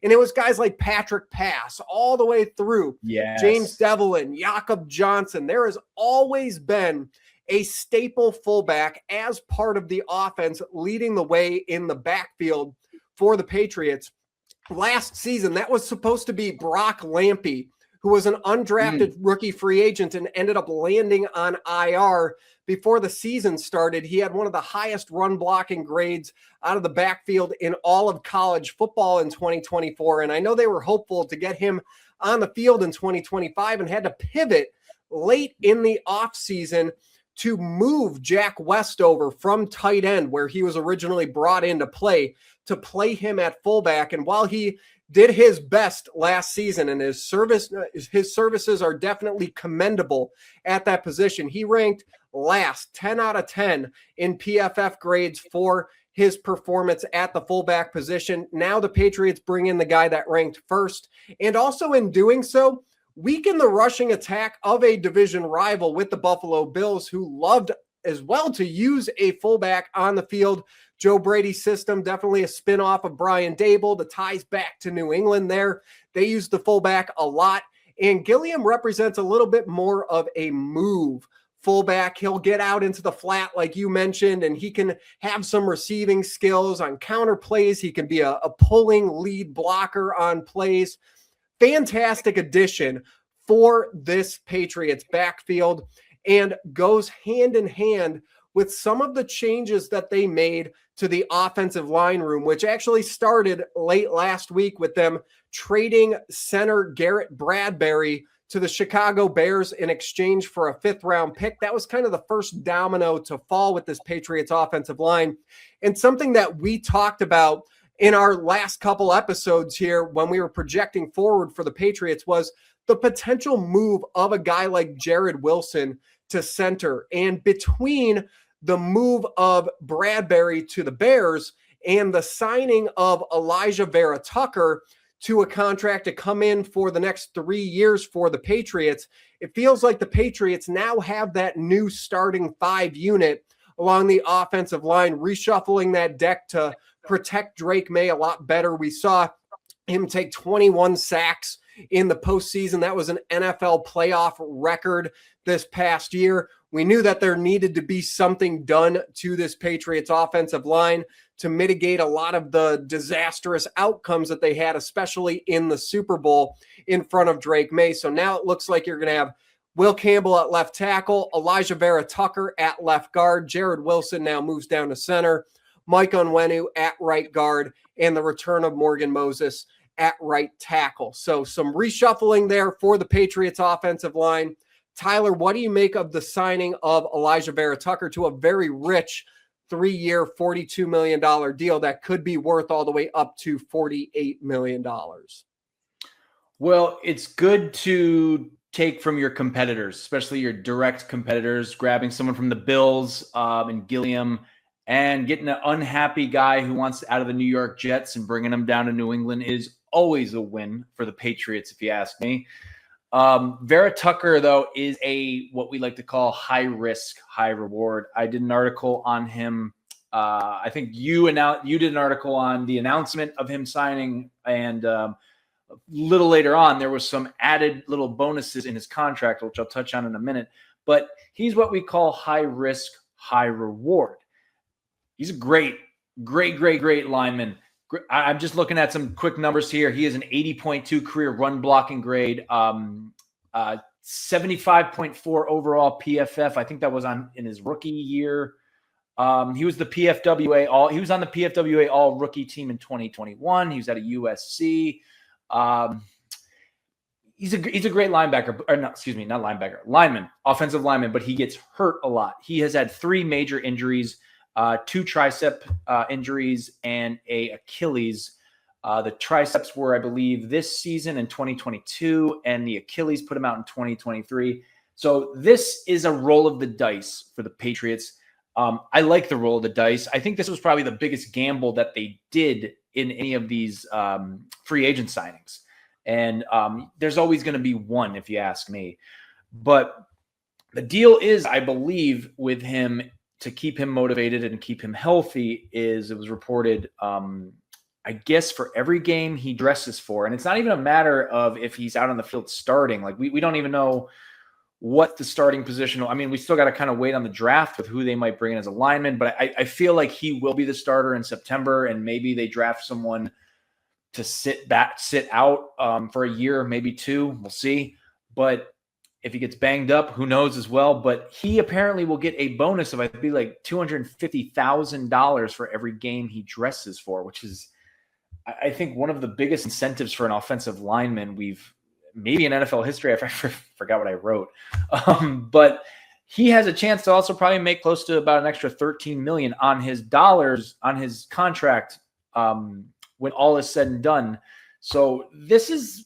Speaker 1: and it was guys like Patrick Pass all the way through, James Devlin, Jakob Johnson. There has always been a staple fullback as part of the offense, leading the way in the backfield for the Patriots. Last season, that was supposed to be Brock Lampy, who was an undrafted rookie free agent and ended up landing on IR before the season started. He had one of the highest run blocking grades out of the backfield in all of college football in 2024. And I know they were hopeful to get him on the field in 2025 and had to pivot late in the offseason to move Jack Westover from tight end, where he was originally brought in to play him at fullback. And while he did his best last season, and his services are definitely commendable at that position, he ranked last 10 out of 10 in PFF grades for his performance at the fullback position. Now the Patriots bring in the guy that ranked first, and also in doing so, weaken the rushing attack of a division rival with the Buffalo Bills, who loved as well to use a fullback on the field. Joe Brady's system, definitely a spinoff of Brian Daboll. The ties back to New England there. They use the fullback a lot, and Gilliam represents a little bit more of a move fullback. He'll get out into the flat, like you mentioned, and he can have some receiving skills on counter plays. He can be a pulling lead blocker on plays. Fantastic addition for this Patriots backfield, and goes hand in hand with some of the changes that they made to the offensive line room, which actually started late last week with them trading center Garrett Bradbury to the Chicago Bears in exchange for a 5th-round pick. That was kind of the first domino to fall with this Patriots offensive line. And something that we talked about in our last couple episodes here when we were projecting forward for the Patriots was the potential move of a guy like Jarrod Wilson to center. And between the move of Bradbury to the Bears and the signing of Alijah Vera-Tucker to a contract to come in for the next 3 years for the Patriots, it feels like the Patriots now have that new starting 5 unit along the offensive line, reshuffling that deck to protect Drake Maye a lot better. We saw him take 21 sacks in the postseason. That was an NFL playoff record this past year. We knew that there needed to be something done to this Patriots offensive line to mitigate a lot of the disastrous outcomes that they had, especially in the Super Bowl in front of Drake Maye. So now it looks like you're going to have Will Campbell at left tackle, Alijah Vera-Tucker at left guard, Jarrod Wilson now moves down to center, Mike Onwenu at right guard, and the return of Morgan Moses at right tackle. So some reshuffling there for the Patriots offensive line. Tyler, what do you make of the signing of Alijah Vera-Tucker to a very rich 3-year, $42 million deal that could be worth all the way up to $48 million?
Speaker 2: Well, it's good to take from your competitors, especially your direct competitors, grabbing someone from the Bills and Gilliam and getting an unhappy guy who wants out of the New York Jets and bringing him down to New England is always a win for the Patriots, if you ask me. Vera-Tucker, though, is what we like to call high risk, high reward. I did an article on him. I think you did an article on the announcement of him signing, and a little later on, there was some added little bonuses in his contract, which I'll touch on in a minute. But he's what we call high risk, high reward. He's a great lineman. I'm just looking at some quick numbers here. He is an 80.2 career run blocking grade, 75.4 overall PFF. I think that was in his rookie year. He was the PFWA he was on the PFWA all rookie team in 2021. He was at a USC. He's a great linebacker, or not linebacker, lineman, offensive lineman, but he gets hurt a lot. He has had 3 major injuries. 2 tricep injuries and a Achilles. The triceps were, I believe, this season in 2022, and the Achilles put him out in 2023. So this is a roll of the dice for the Patriots. I like the roll of the dice. I think this was probably the biggest gamble that they did in any of these free agent signings. And there's always going to be one, if you ask me. But the deal is, I believe, with him, to keep him motivated and keep him healthy, it was reported, I guess, for every game he dresses for. And it's not even a matter of if he's out on the field starting. Like we don't even know what the starting position. I mean, we still got to kind of wait on the draft with who they might bring in as a lineman, but I feel like he will be the starter in September, and maybe they draft someone to sit out for a year, maybe two. We'll see. But if he gets banged up, who knows as well. But he apparently will get a bonus of, I think, like $250,000 for every game he dresses for, which is, I think, one of the biggest incentives for an offensive lineman we've maybe in NFL history. I forgot what I wrote. But he has a chance to also probably make close to about an extra $13 million on his contract when all is said and done. So this is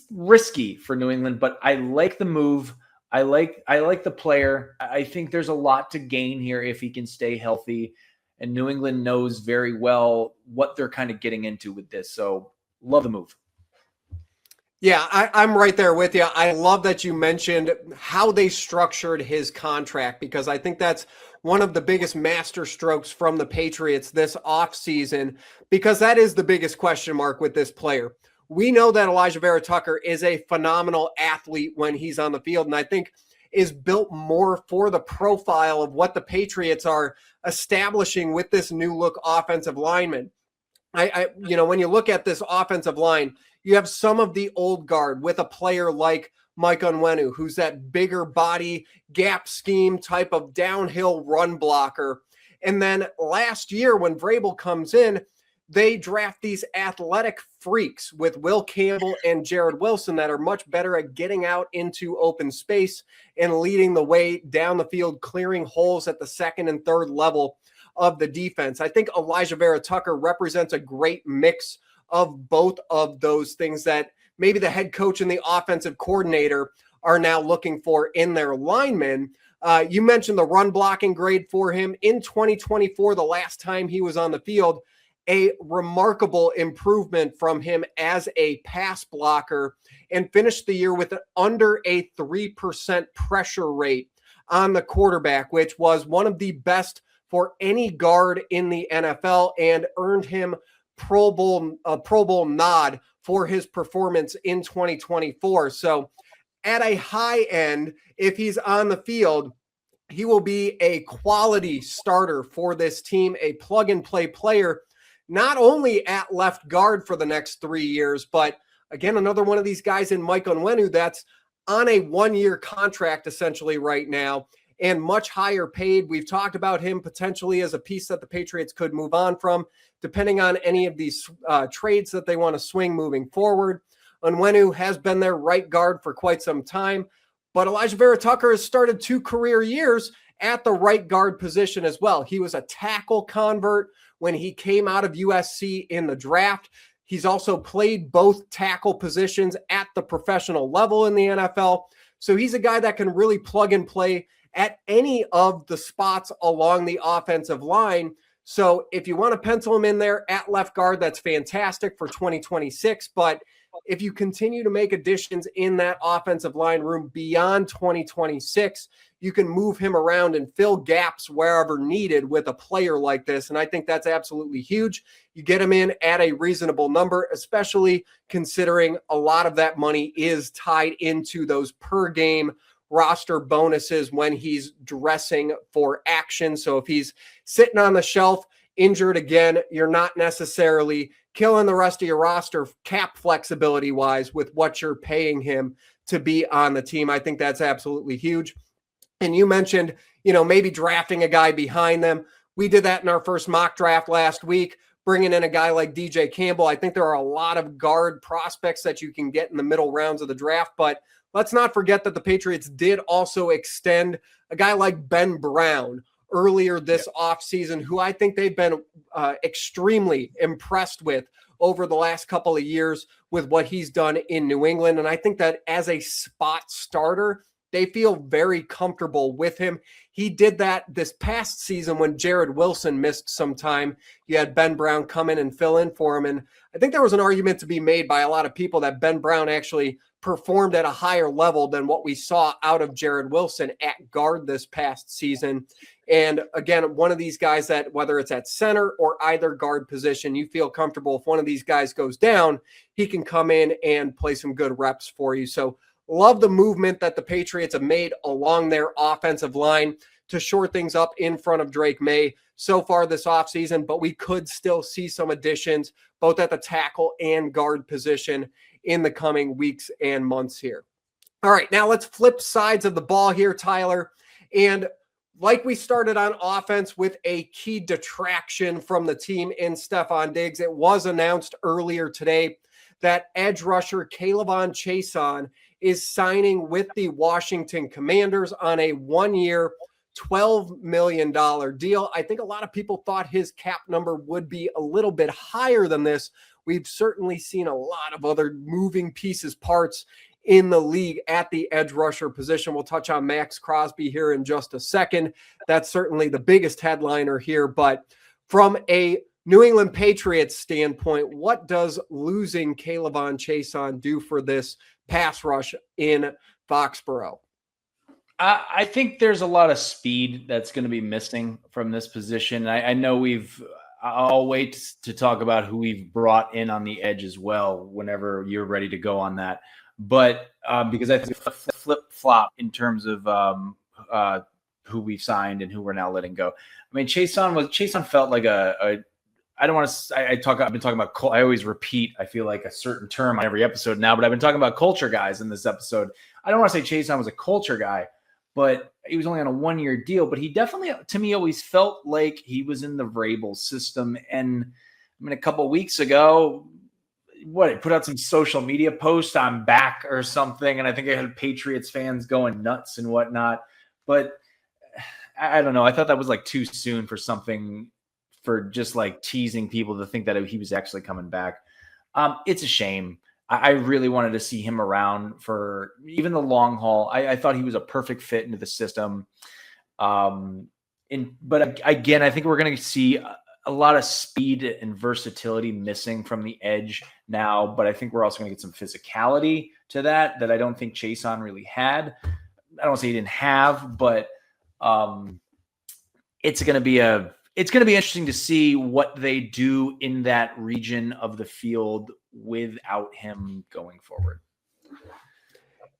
Speaker 2: risky for New England, but I like the move. I like the player. I think there's a lot to gain here if he can stay healthy, and New England knows very well what they're kind of getting into with this. So love the move.
Speaker 1: Yeah, I'm right there with you. I love that you mentioned how they structured his contract, because I think that's one of the biggest master strokes from the Patriots this offseason, because that is the biggest question mark with this player. We know that Alijah Vera-Tucker is a phenomenal athlete when he's on the field, and I think is built more for the profile of what the Patriots are establishing with this new look offensive lineman. When you look at this offensive line, you have some of the old guard with a player like Mike Onwenu, who's that bigger body, gap scheme type of downhill run blocker. And then last year when Vrabel comes in, they draft these athletic freaks with Will Campbell and Jared Wilson that are much better at getting out into open space and leading the way down the field, clearing holes at the second and third level of the defense. I think Alijah Vera-Tucker represents a great mix of both of those things that maybe the head coach and the offensive coordinator are now looking for in their linemen. You mentioned the run blocking grade for him in 2024, the last time he was on the field, a remarkable improvement from him as a pass blocker, and finished the year with under a 3% pressure rate on the quarterback, which was one of the best for any guard in the NFL, and earned him Pro Bowl nod for his performance in 2024. So at a high end, if he's on the field, he will be a quality starter for this team, a plug and play player, not only at left guard for the next 3 years, but again, another one of these guys in Mike Onwenu that's on a 1-year contract essentially right now, and much higher paid. We've talked about him potentially as a piece that the Patriots could move on from, depending on any of these trades that they want to swing moving forward. Onwenu has been their right guard for quite some time, but Alijah Vera-Tucker has started 2 career years at the right guard position as well. He was a tackle convert when he came out of USC in the draft. He's also played both tackle positions at the professional level in the NFL. So he's a guy that can really plug and play at any of the spots along the offensive line. So if you want to pencil him in there at left guard, that's fantastic for 2026. But if you continue to make additions in that offensive line room beyond 2026, you can move him around and fill gaps wherever needed with a player like this. And I think that's absolutely huge. You get him in at a reasonable number, especially considering a lot of that money is tied into those per game roster bonuses when he's dressing for action. So if he's sitting on the shelf, injured again, you're not necessarily killing the rest of your roster cap flexibility wise with what you're paying him to be on the team. I think that's absolutely huge. And you mentioned, maybe drafting a guy behind them. We did that in our first mock draft last week, bringing in a guy like DJ Campbell. I think there are a lot of guard prospects that you can get in the middle rounds of the draft, but let's not forget that the Patriots did also extend a guy like Ben Brown earlier this offseason, who I think they've been extremely impressed with over the last couple of years with what he's done in New England. And I think that as a spot starter, they feel very comfortable with him. He did that this past season when Jared Wilson missed some time. You had Ben Brown come in and fill in for him. And I think there was an argument to be made by a lot of people that Ben Brown actually performed at a higher level than what we saw out of Jared Wilson at guard this past season. And again, one of these guys that, whether it's at center or either guard position, you feel comfortable if one of these guys goes down, he can come in and play some good reps for you. So Love the movement that the Patriots have made along their offensive line to shore things up in front of Drake Maye so far this offseason, but we could still see some additions both at the tackle and guard position in the coming weeks and months here. All right, now let's flip sides of the ball here, Tyler. And like we started on offense with a key detraction from the team in Stefon Diggs, it was announced earlier today that edge rusher K'Lavon Chaisson is signing with the Washington Commanders on a 1-year, $12 million deal. I think a lot of people thought his cap number would be a little bit higher than this. We've certainly seen a lot of other moving pieces, parts in the league at the edge rusher position. We'll touch on Maxx Crosby here in just a second. That's certainly the biggest headliner here. But from a New England Patriots standpoint, what does losing K'Lavon Chaisson do for this pass rush in Foxborough?
Speaker 2: I think there's a lot of speed that's going to be missing from this position. I know I'll wait to talk about who we've brought in on the edge as well whenever you're ready to go on that. But because I think flip-flop in terms of who we've signed and who we're now letting go. I mean, Chaisson felt like I don't want to. I've been talking about. I always repeat. I feel like a certain term on every episode now, but I've been talking about culture guys in this episode. I don't want to say Chaisson was a culture guy, but he was only on a 1-year deal. But he definitely, to me, always felt like he was in the Vrabel system. And I mean, a couple of weeks ago, he put out some social media post, "I'm back" or something, and I think I had Patriots fans going nuts and whatnot. But I don't know. I thought that was like too soon for something. For just like teasing people to think that he was actually coming back. It's a shame. I really wanted to see him around for even the long haul. I thought he was a perfect fit into the system. But again, I think we're going to see a lot of speed and versatility missing from the edge now, but I think we're also going to get some physicality to that I don't think Chaisson really had. I don't say he didn't have, but it's going to be interesting to see what they do in that region of the field without him going forward.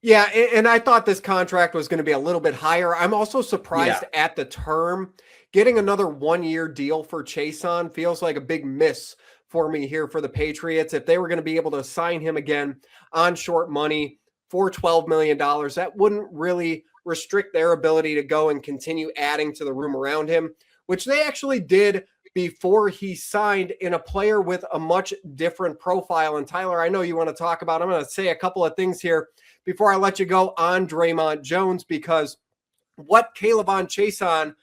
Speaker 1: Yeah, and I thought this contract was going to be a little bit higher. I'm also surprised at the term. Getting another 1-year deal for Chaisson feels like a big miss for me here for the Patriots. If they were going to be able to sign him again on short money for $12 million, that wouldn't really restrict their ability to go and continue adding to the room around him, which they actually did before he signed in a player with a much different profile. And Tyler, I know you want to talk about, I'm going to say a couple of things here before I let you go on Dre'Mont Jones, because what K'Lavon Chaisson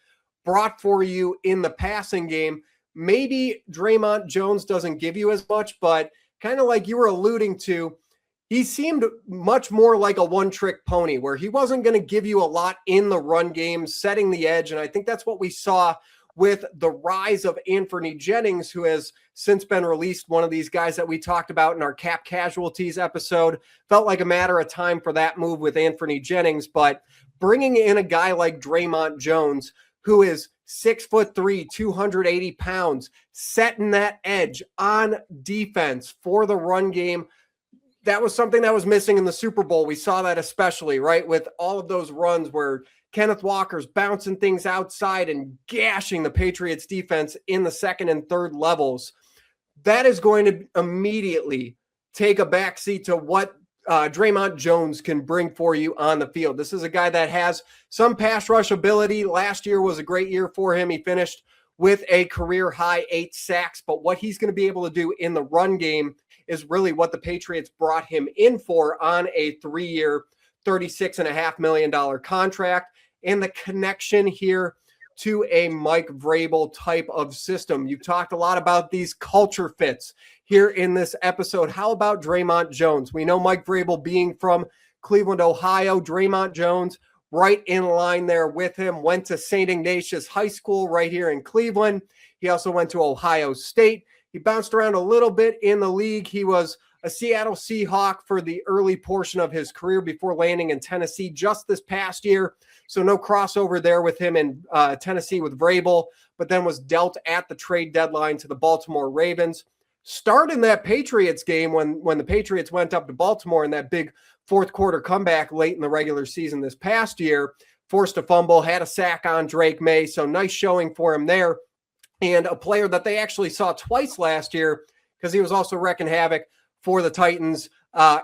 Speaker 1: brought for you in the passing game, maybe Dre'Mont Jones doesn't give you as much, but kind of like you were alluding to, he seemed much more like a one-trick pony where he wasn't going to give you a lot in the run game, setting the edge. And I think that's what we saw with the rise of Anfernee Jennings, who has since been released, one of these guys that we talked about in our cap casualties episode. Felt like a matter of time for that move with Anfernee Jennings, but bringing in a guy like Dre'Mont Jones, who is 6'3", 280 pounds, setting that edge on defense for the run game, that was something that was missing in the Super Bowl. We saw that especially, right, with all of those runs where Kenneth Walker's bouncing things outside and gashing the Patriots defense in the second and third levels. That is going to immediately take a backseat to what Dre'Mont Jones can bring for you on the field. This is a guy that has some pass rush ability. Last year was a great year for him. He finished with a career high 8 sacks, but what he's going to be able to do in the run game is really what the Patriots brought him in for on a 3-year, $36.5 million contract. And the connection here to a Mike Vrabel type of system. You've talked a lot about these culture fits here in this episode. How about Dre'Mont Jones? We know Mike Vrabel being from Cleveland, Ohio. Dre'Mont Jones right in line there with him. Went to St. Ignatius High School right here in Cleveland. He also went to Ohio State. He bounced around a little bit in the league. He was a Seattle Seahawk for the early portion of his career before landing in Tennessee just this past year. So no crossover there with him in Tennessee with Vrabel, but then was dealt at the trade deadline to the Baltimore Ravens. start in that Patriots game when the Patriots went up to Baltimore in that big fourth quarter comeback late in the regular season this past year, forced a fumble, had a sack on Drake Maye. So nice showing for him there. And a player that they actually saw twice last year because he was also wrecking havoc for the Titans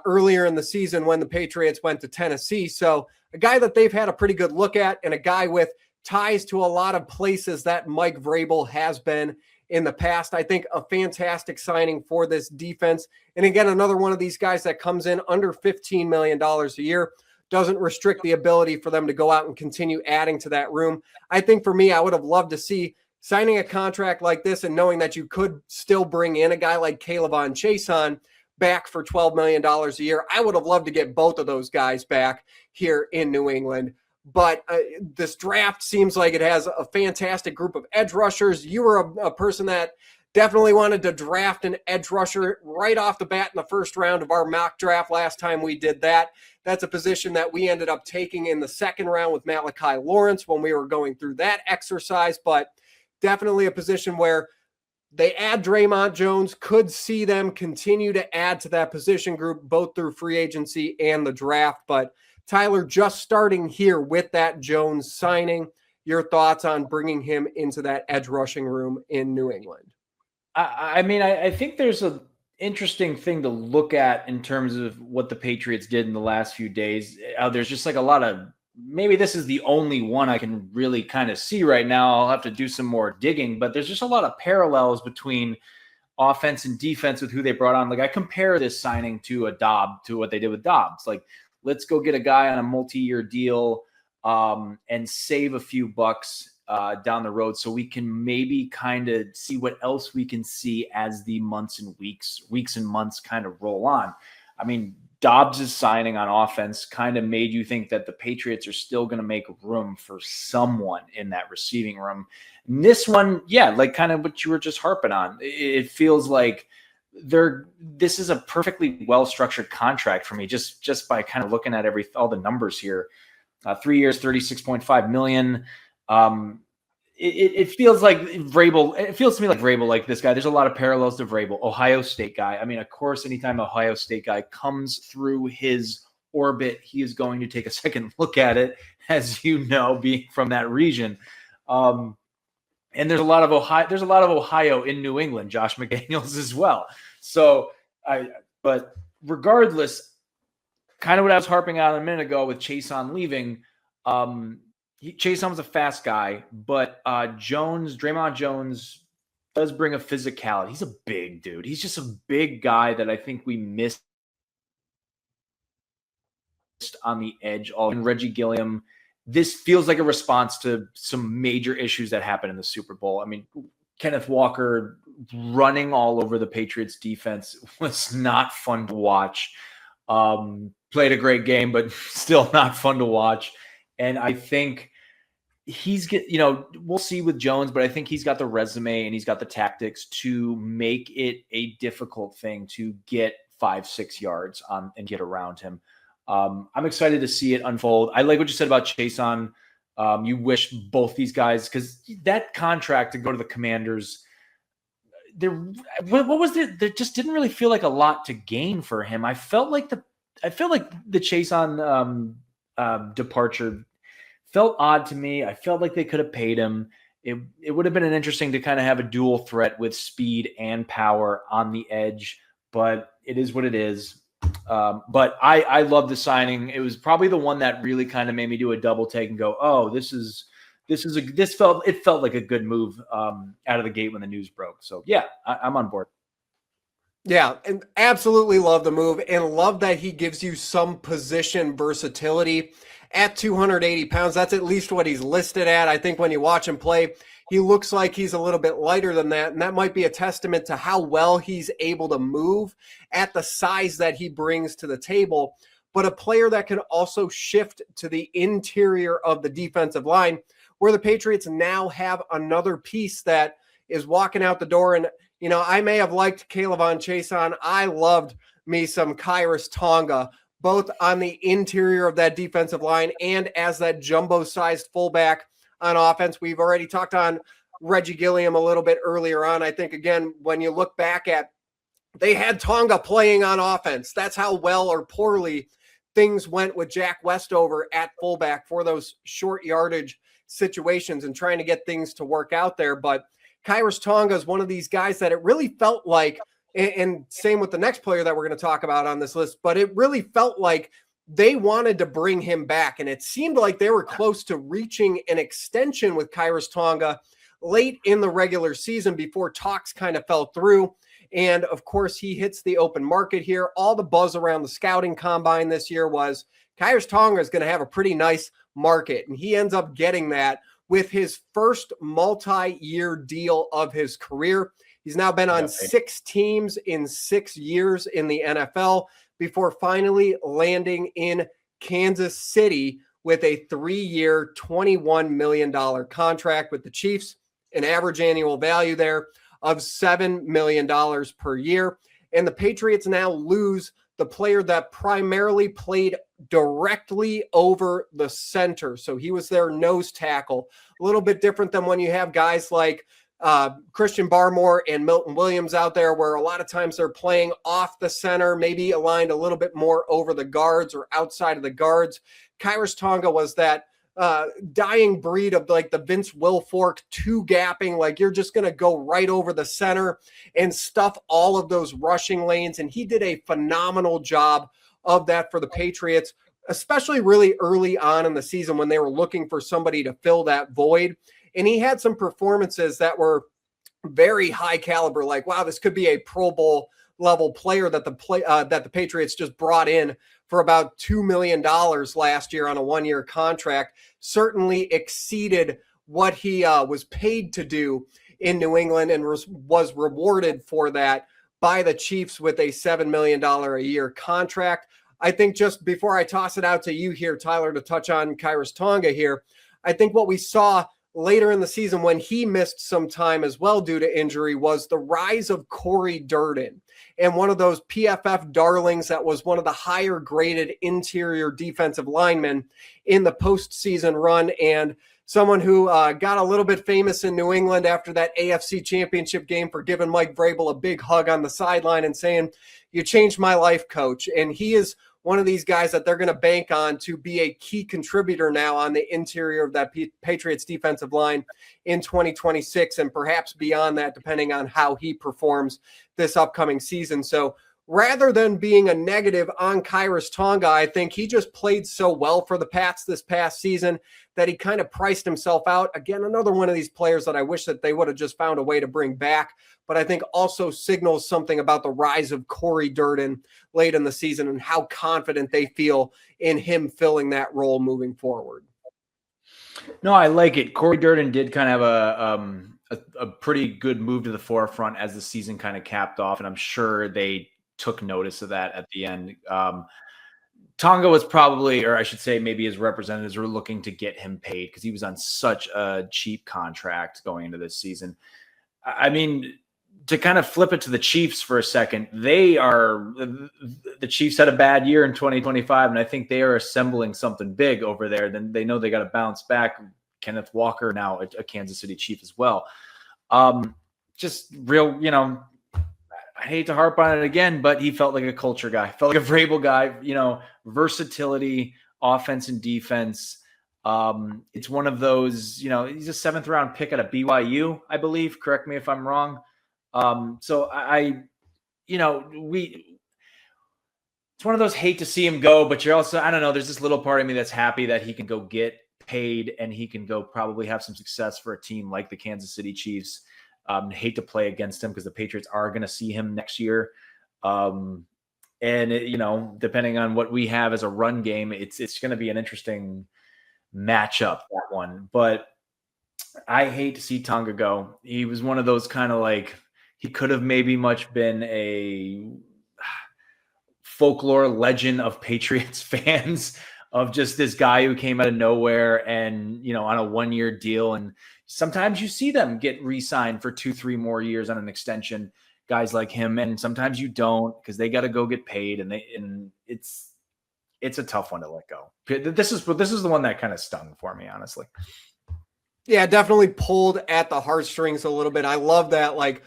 Speaker 1: earlier in the season when the Patriots went to Tennessee. So a guy that they've had a pretty good look at, and a guy with ties to a lot of places that Mike Vrabel has been in the past. I think a fantastic signing for this defense. And again, another one of these guys that comes in under $15 million a year, doesn't restrict the ability for them to go out and continue adding to that room. I think for me, I would have loved to see signing a contract like this and knowing that you could still bring in a guy like Chaisson back for $12 million a year. I would have loved to get both of those guys back here in New England. But this draft seems like it has a fantastic group of edge rushers. You were a person that definitely wanted to draft an edge rusher right off the bat in the first round of our mock draft last time we did that. That's a position that we ended up taking in the second round with Malachi Lawrence when we were going through that exercise. But definitely a position where they add Dre'Mont Jones, could see them continue to add to that position group, both through free agency and the draft. But Tyler, just starting here with that Jones signing, your thoughts on bringing him into that edge rushing room in New England?
Speaker 2: I mean, I think there's an interesting thing to look at in terms of what the Patriots did in the last few days. There's just like a lot of, maybe this is the only one I can really kind of see right now. I'll have to do some more digging, but there's just a lot of parallels between offense and defense with who they brought on. Like I compare this signing to what they did with Doubs. Like, let's go get a guy on a multi-year deal and save a few bucks down the road so we can maybe kind of see what else we can see as the weeks and months kind of roll on. I mean, Doubs' signing on offense kind of made you think that the Patriots are still going to make room for someone in that receiving room. And this one, yeah, like kind of what you were just harping on. It feels like this is a perfectly well-structured contract for me, just by kind of looking at all the numbers here. 3 years, $36.5 million. It feels like Vrabel. It feels to me like Vrabel, like this guy. There's a lot of parallels to Vrabel, Ohio State guy. I mean, of course, anytime Ohio State guy comes through his orbit, he is going to take a second look at it, as you know, being from that region. And there's a lot of Ohio in New England, Josh McDaniels as well. So, but regardless, kind of what I was harping on a minute ago with Chaisson leaving. Chaisson was a fast guy, but Dre'Mont Jones does bring a physicality. He's a big dude. He's just a big guy that I think we missed on the edge. And Reggie Gilliam, this feels like a response to some major issues that happened in the Super Bowl. I mean, Kenneth Walker running all over the Patriots defense was not fun to watch. Played a great game, but still not fun to watch. And I think we'll see with Jones, but I think he's got the resume and he's got the tactics to make it a difficult thing to get 5-6 yards on and get around him. I'm excited to see it unfold. I like what you said about Chaisson. You wish both these guys, because that contract to go to the Commanders, what was there? There just didn't really feel like a lot to gain for him. I felt like the Chaisson departure felt odd to me. I felt like they could have paid him. It would have been an interesting to kind of have a dual threat with speed and power on the edge, but it is what it is. But I love the signing. It was probably the one that really kind of made me do a double take and go, oh, it felt like a good move out of the gate when the news broke. So yeah, I'm on board.
Speaker 1: Yeah, and absolutely love the move and love that he gives you some position versatility at 280 pounds. That's at least what he's listed at. I think when you watch him play, he looks like he's a little bit lighter than that, and that might be a testament to how well he's able to move at the size that he brings to the table. But a player that can also shift to the interior of the defensive line, where the Patriots now have another piece that is walking out the door. And I may have liked Chaisson. I loved me some Khyiris Tonga, both on the interior of that defensive line and as that jumbo-sized fullback on offense. We've already talked on Reggie Gilliam a little bit earlier on. I think, again, when you look back at They had Tonga playing on offense. That's how well or poorly things went with Jack Westover at fullback for those short yardage situations and trying to get things to work out there. But Khyiris Tonga is one of these guys that it really felt like, and same with the next player that we're going to talk about on this list, but it really felt like they wanted to bring him back. And it seemed like they were close to reaching an extension with Khyiris Tonga late in the regular season before talks kind of fell through. And of course, he hits the open market here. All the buzz around the scouting combine this year was Khyiris Tonga is going to have a pretty nice market. And he ends up getting that with his first multi-year deal of his career. He's now been on 6 teams in 6 years in the NFL before finally landing in Kansas City with a 3-year, $21 million contract with the Chiefs, an average annual value there of $7 million per year. And the Patriots now lose the player that primarily played directly over the center. So he was their nose tackle. A little bit different than when you have guys like Christian Barmore and Milton Williams out there, where a lot of times they're playing off the center, maybe aligned a little bit more over the guards or outside of the guards. Khyiris Tonga was that dying breed of like the Vince Wilfork 2-gapping, like you're just going to go right over the center and stuff all of those rushing lanes. And he did a phenomenal job of that for the Patriots, especially really early on in the season when they were looking for somebody to fill that void. And he had some performances that were very high caliber, like, wow, this could be a Pro Bowl level player that the Patriots just brought in for about $2 million last year on a 1-year contract. Certainly exceeded what he was paid to do in New England and was rewarded for that by the Chiefs with a $7 million a year contract. I think just before I toss it out to you here, Tyler, to touch on Khyiris Tonga here, I think what we saw later in the season when he missed some time as well due to injury was the rise of Corey Durden, and one of those PFF darlings that was one of the higher graded interior defensive linemen in the postseason run, and someone who got a little bit famous in New England after that AFC Championship game for giving Mike Vrabel a big hug on the sideline and saying, "You changed my life, coach." And he is one of these guys that they're going to bank on to be a key contributor now on the interior of that Patriots defensive line in 2026 and perhaps beyond that, depending on how he performs this upcoming season. So rather than being a negative on Khyiris Tonga, I think he just played so well for the Pats this past season that he kind of priced himself out. Again, another one of these players that I wish that they would have just found a way to bring back, but I think also signals something about the rise of Corey Durden late in the season and how confident they feel in him filling that role moving forward.
Speaker 2: No, I like it. Corey Durden did kind of have a pretty good move to the forefront as the season kind of capped off, and I'm sure they took notice of that at the end. Tonga was probably, or I should say maybe his representatives were looking to get him paid because he was on such a cheap contract going into this season. I mean, to kind of flip it to the Chiefs for a second, the Chiefs had a bad year in 2025, and I think they are assembling something big over there. Then they know they got to bounce back. Kenneth Walker now a Kansas City Chief as well. Just real, I hate to harp on it again, but he felt like a culture guy, felt like a Vrabel guy, versatility, offense and defense. It's one of those, he's a 7th round pick out of BYU, I believe. Correct me if I'm wrong. So it's one of those hate to see him go, but you're also, I don't know, there's this little part of me that's happy that he can go get paid and he can go probably have some success for a team like the Kansas City Chiefs. Hate to play against him because the Patriots are going to see him next year. And depending on what we have as a run game, it's going to be an interesting matchup, that one. But I hate to see Tonga go. He was one of those kind of like, he could have maybe much been a folklore legend of Patriots fans, of just this guy who came out of nowhere and, on a 1-year deal. And sometimes you see them get re-signed for 2-3 more years on an extension, guys like him. And sometimes you don't, because they got to go get paid, and it's a tough one to let go. This is the one that kind of stung for me, honestly.
Speaker 1: Yeah, definitely pulled at the heartstrings a little bit. I love that. Like,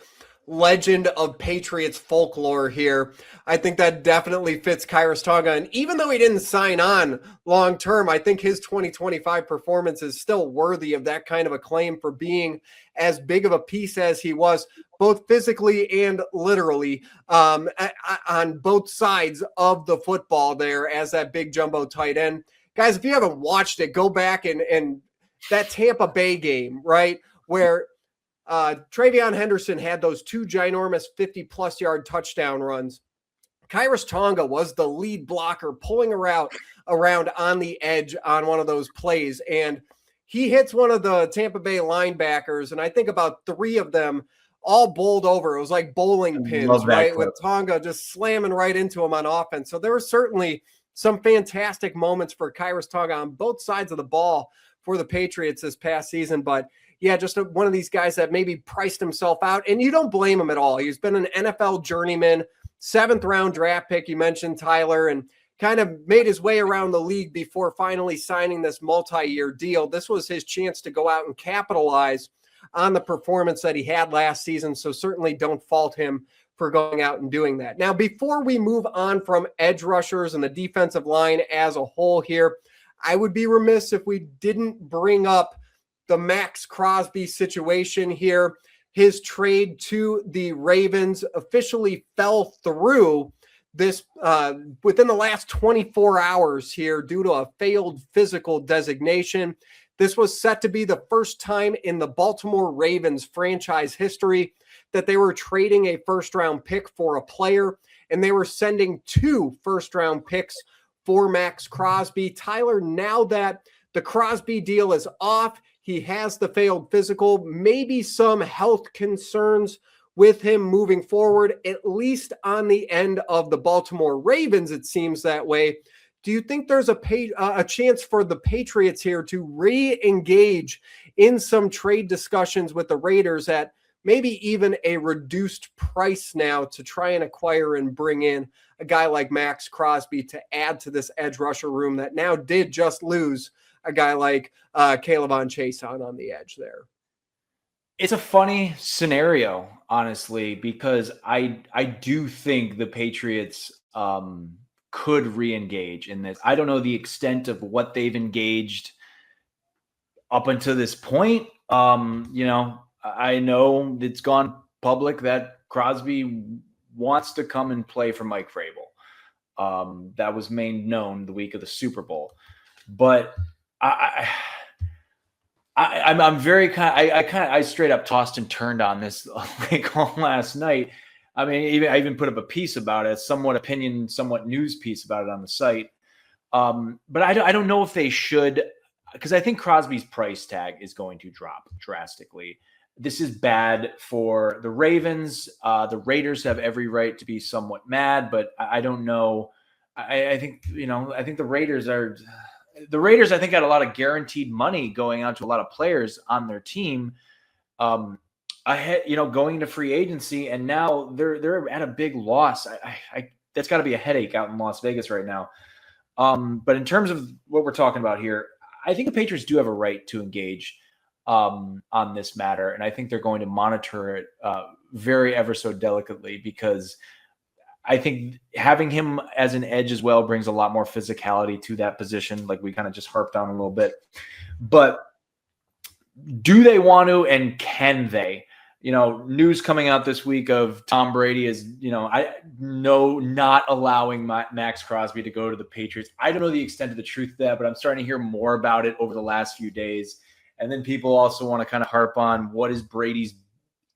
Speaker 1: legend of Patriots folklore here. I think that definitely fits Khyiris Tonga. And even though he didn't sign on long term, I think his 2025 performance is still worthy of that kind of acclaim for being as big of a piece as he was, both physically and literally, on both sides of the football there as that big jumbo tight end. Guys, if you haven't watched it, go back and that Tampa Bay game, right, where Travion Henderson had those two ginormous 50-plus yard touchdown runs. Khyiris Tonga was the lead blocker pulling around on the edge on one of those plays, and he hits one of the Tampa Bay linebackers, and I think about three of them all bowled over. It was like bowling pins, right, with Tonga just slamming right into him on offense. So there were certainly some fantastic moments for Khyiris Tonga on both sides of the ball for the Patriots this past season, but yeah, just one of these guys that maybe priced himself out, and you don't blame him at all. He's been an NFL journeyman, 7th-round draft pick, you mentioned, Tyler, and kind of made his way around the league before finally signing this multi-year deal. This was his chance to go out and capitalize on the performance that he had last season, so certainly don't fault him for going out and doing that. Now, before we move on from edge rushers and the defensive line as a whole here, I would be remiss if we didn't bring up the Maxx Crosby situation here. His trade to the Ravens officially fell through this within the last 24 hours here due to a failed physical designation. This was set to be the first time in the Baltimore Ravens franchise history that they were trading a first-round pick for a player, and they were sending 2 first-round picks for Maxx Crosby. Tyler, now that the Crosby deal is off, he has the failed physical, maybe some health concerns with him moving forward, at least on the end of the Baltimore Ravens, it seems that way. Do you think there's a chance for the Patriots here to re-engage in some trade discussions with the Raiders at maybe even a reduced price now to try and acquire and bring in a guy like Maxx Crosby to add to this edge rusher room that now did just lose a guy like Chaisson on the edge there?
Speaker 2: It's a funny scenario, honestly, because I do think the Patriots could re-engage in this. I don't know the extent of what they've engaged up until this point. I know it's gone public that Crosby wants to come and play for Mike Vrabel. That was made known the week of the Super Bowl. But I'm very I straight up tossed and turned on this like all last night. I mean, I even put up a piece about it, somewhat news piece about it on the site. But I don't know if they should, because I think Crosby's price tag is going to drop drastically. This is bad for the Ravens. The Raiders have every right to be somewhat mad, but I don't know. I think the Raiders are. The Raiders, I think, had a lot of guaranteed money going out to a lot of players on their team, ahead, going to free agency, and now they're at a big loss. That's got to be a headache out in Las Vegas right now. But in terms of what we're talking about here, I think the Patriots do have a right to engage on this matter, and I think they're going to monitor it very ever so delicately, because I think having him as an edge as well brings a lot more physicality to that position, like we kind of just harped on a little bit. But do they want to, and can they? News coming out this week of Tom Brady is, not allowing Maxx Crosby to go to the Patriots. I don't know the extent of the truth of that, but I'm starting to hear more about it over the last few days. And then people also want to kind of harp on what is Brady's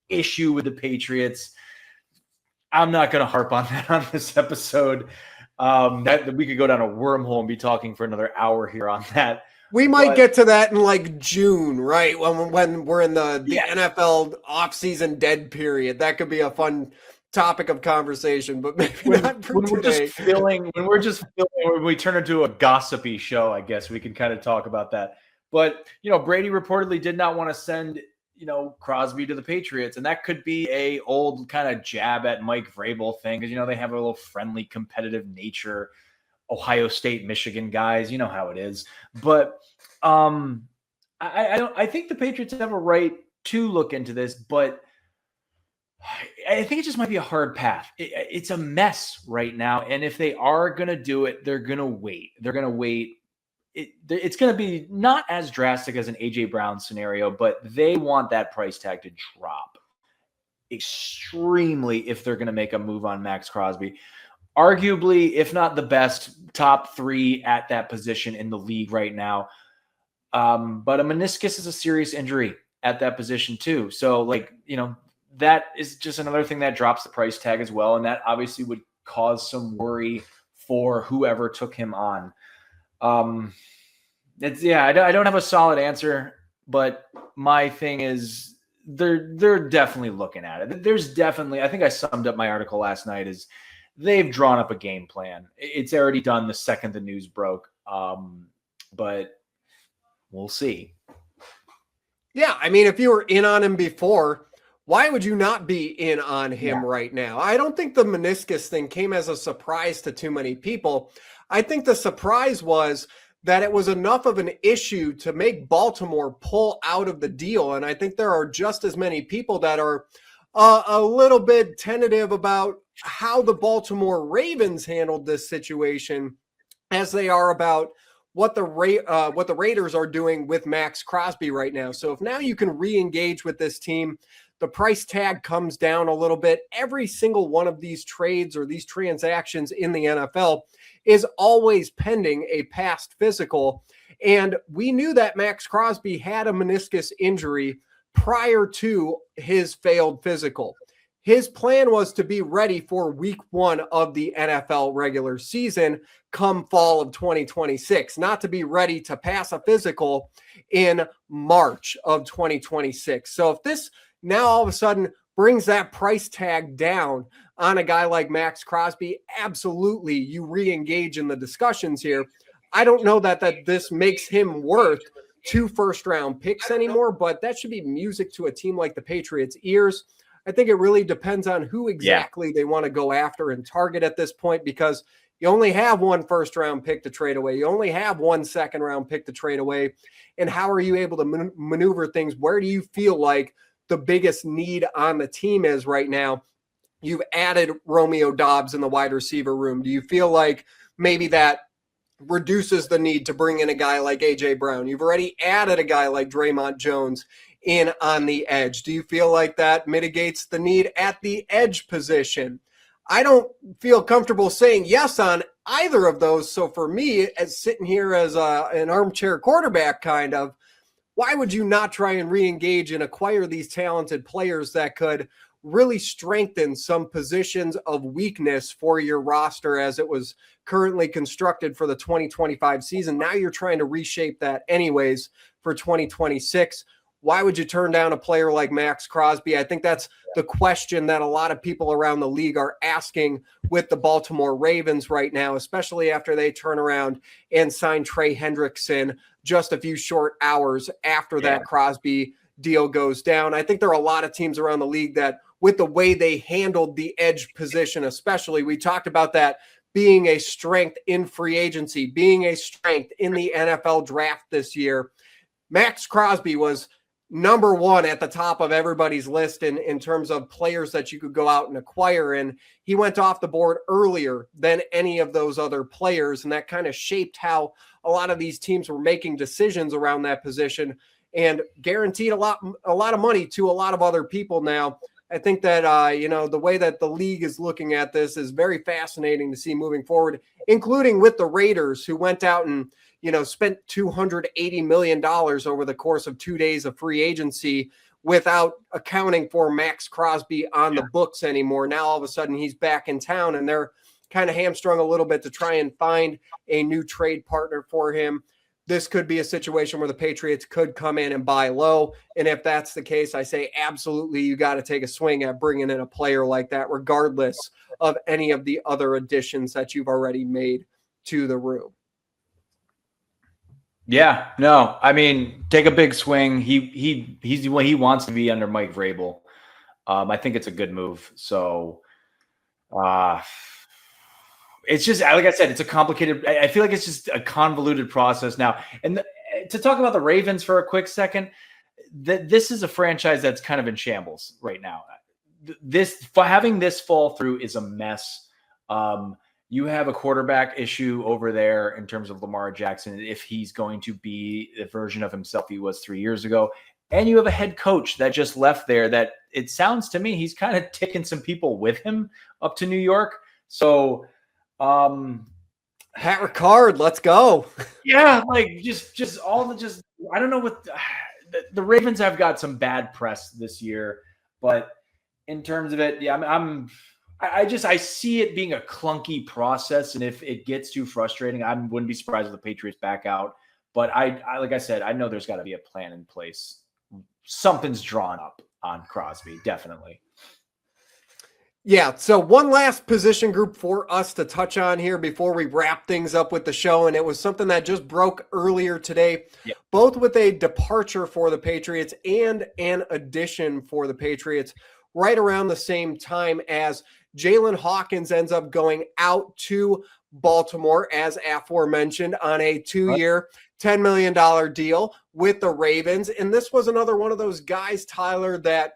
Speaker 2: issue with the Patriots. I'm not going to harp on that on this episode. That we could go down a wormhole and be talking for another hour here on that.
Speaker 1: We might get to that in like June, right? When we're in the NFL offseason dead period. That could be a fun topic of conversation, but maybe not for today. When we turn into a gossipy show, I guess we can kind of talk about that. But, Brady reportedly did not want to send Crosby to the Patriots, and that could be a old kind of jab at Mike Vrabel thing, because they have a little friendly, competitive nature. Ohio State, Michigan guys, you know how it is. But I think the Patriots have a right to look into this, but
Speaker 2: I think it just might be a hard path. It's a mess right now. And if they are going to do it, they're going to wait. They're going to wait. It's going to be not as drastic as an A.J. Brown scenario, but they want that price tag to drop extremely if they're going to make a move on Maxx Crosby. Arguably, if not the best, top 3 at that position in the league right now. But a meniscus is a serious injury at that position too. So, like, you know, that is just another thing that drops the price tag as well. And that obviously would cause some worry for whoever took him on. I don't have a solid answer, but my thing is they're definitely looking at it. There's definitely, I think I summed up my article last night, is they've drawn up a game plan. It's already done the second the news broke. But we'll see.
Speaker 1: Yeah, I mean, if you were in on him before, why would you not be in on him right now? I don't think the meniscus thing came as a surprise to too many people. I think the surprise was that it was enough of an issue to make Baltimore pull out of the deal. And I think there are just as many people that are a little bit tentative about how the Baltimore Ravens handled this situation as they are about what the Raiders are doing with Maxx Crosby right now. So if now you can re-engage with this team, the price tag comes down a little bit. Every single one of these trades or these transactions in the NFL is always pending a past physical. And we knew that Maxx Crosby had a meniscus injury prior to his failed physical. His plan was to be ready for week 1 of the NFL regular season come fall of 2026, not to be ready to pass a physical in March of 2026. So if this now all of a sudden brings that price tag down on a guy like Maxx Crosby, absolutely you re-engage in the discussions here. I don't know that this makes him worth 2 first-round picks anymore, but that should be music to a team like the Patriots' ears. I think it really depends on who exactly they want to go after and target at this point, because you only have 1 first-round pick to trade away. You only have 1 second-round pick to trade away. And how are you able to maneuver things? Where do you feel like the biggest need on the team is right now? You've added Romeo Doubs in the wide receiver room. Do you feel like maybe that reduces the need to bring in a guy like A.J. Brown? You've already added a guy like Dre'Mont Jones in on the edge. Do you feel like that mitigates the need at the edge position? I don't feel comfortable saying yes on either of those. So for me, as sitting here as an armchair quarterback kind of, why would you not try and re-engage and acquire these talented players that could really strengthen some positions of weakness for your roster as it was currently constructed for the 2025 season? Now you're trying to reshape that anyways for 2026. Why would you turn down a player like Maxx Crosby? I think that's the question that a lot of people around the league are asking with the Baltimore Ravens right now, especially after they turn around and sign Trey Hendrickson just a few short hours after that Crosby deal goes down. I think there are a lot of teams around the league that, with the way they handled the edge position, especially, we talked about that being a strength in free agency, being a strength in the NFL draft this year. Maxx Crosby was number 1 at the top of everybody's list in terms of players that you could go out and acquire. And he went off the board earlier than any of those other players. And that kind of shaped how a lot of these teams were making decisions around that position and guaranteed a lot of money to a lot of other people now. I think that, the way that the league is looking at this is very fascinating to see moving forward, including with the Raiders, who went out and, spent $280 million over the course of 2 days of free agency without accounting for Maxx Crosby on the books anymore. Now, all of a sudden, he's back in town, and they're kind of hamstrung a little bit to try and find a new trade partner for him. This could be a situation where the Patriots could come in and buy low. And if that's the case, I say absolutely you got to take a swing at bringing in a player like that, regardless of any of the other additions that you've already made to the room.
Speaker 2: Yeah, no, I mean, take a big swing. He wants to be under Mike Vrabel. I think it's a good move. So it's just, like I said, it's a complicated, I feel like it's just a convoluted process now. And to talk about the Ravens for a quick second, this is a franchise that's kind of in shambles right now. having this fall through is a mess. You have a quarterback issue over there in terms of Lamar Jackson, if he's going to be the version of himself he was 3 years ago. And you have a head coach that just left there that it sounds to me he's kind of taking some people with him up to New York. So
Speaker 1: Pat Ricard, let's go.
Speaker 2: Yeah, like just I don't know what the Ravens have got some bad press this year, but in terms of it, yeah, I see it being a clunky process, and if it gets too frustrating, I wouldn't be surprised if the Patriots back out. But I like I said, I know there's got to be a plan in place. Something's drawn up on Crosby, definitely.
Speaker 1: Yeah, so one last position group for us to touch on here before we wrap things up with the show, and it was something that just broke earlier today, both with a departure for the Patriots and an addition for the Patriots right around the same time as Jaylinn Hawkins ends up going out to Baltimore, as aforementioned, on a 2-year, $10 million deal with the Ravens. And this was another one of those guys, Tyler, that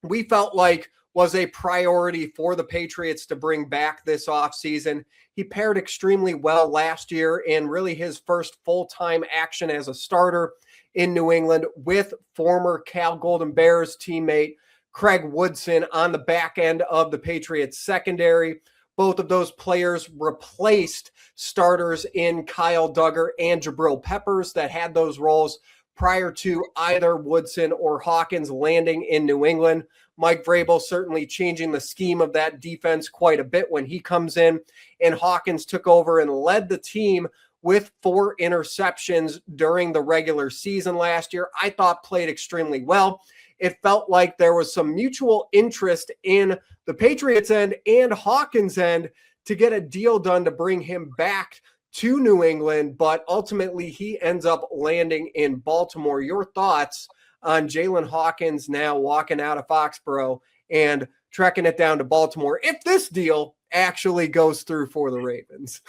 Speaker 1: we felt like was a priority for the Patriots to bring back this offseason. He paired extremely well last year in really his first full-time action as a starter in New England with former Cal Golden Bears teammate Craig Woodson on the back end of the Patriots secondary. Both of those players replaced starters in Kyle Duggar and Jabril Peppers that had those roles prior to either Woodson or Hawkins landing in New England. Mike Vrabel certainly changing the scheme of that defense quite a bit when he comes in, and Hawkins took over and led the team with 4 interceptions during the regular season last year. I thought played extremely well. It felt like there was some mutual interest in the Patriots end and Hawkins end to get a deal done to bring him back to New England, but ultimately he ends up landing in Baltimore. Your thoughts on Jaylinn Hawkins now walking out of Foxborough and trekking it down to Baltimore if this deal actually goes through for the Ravens?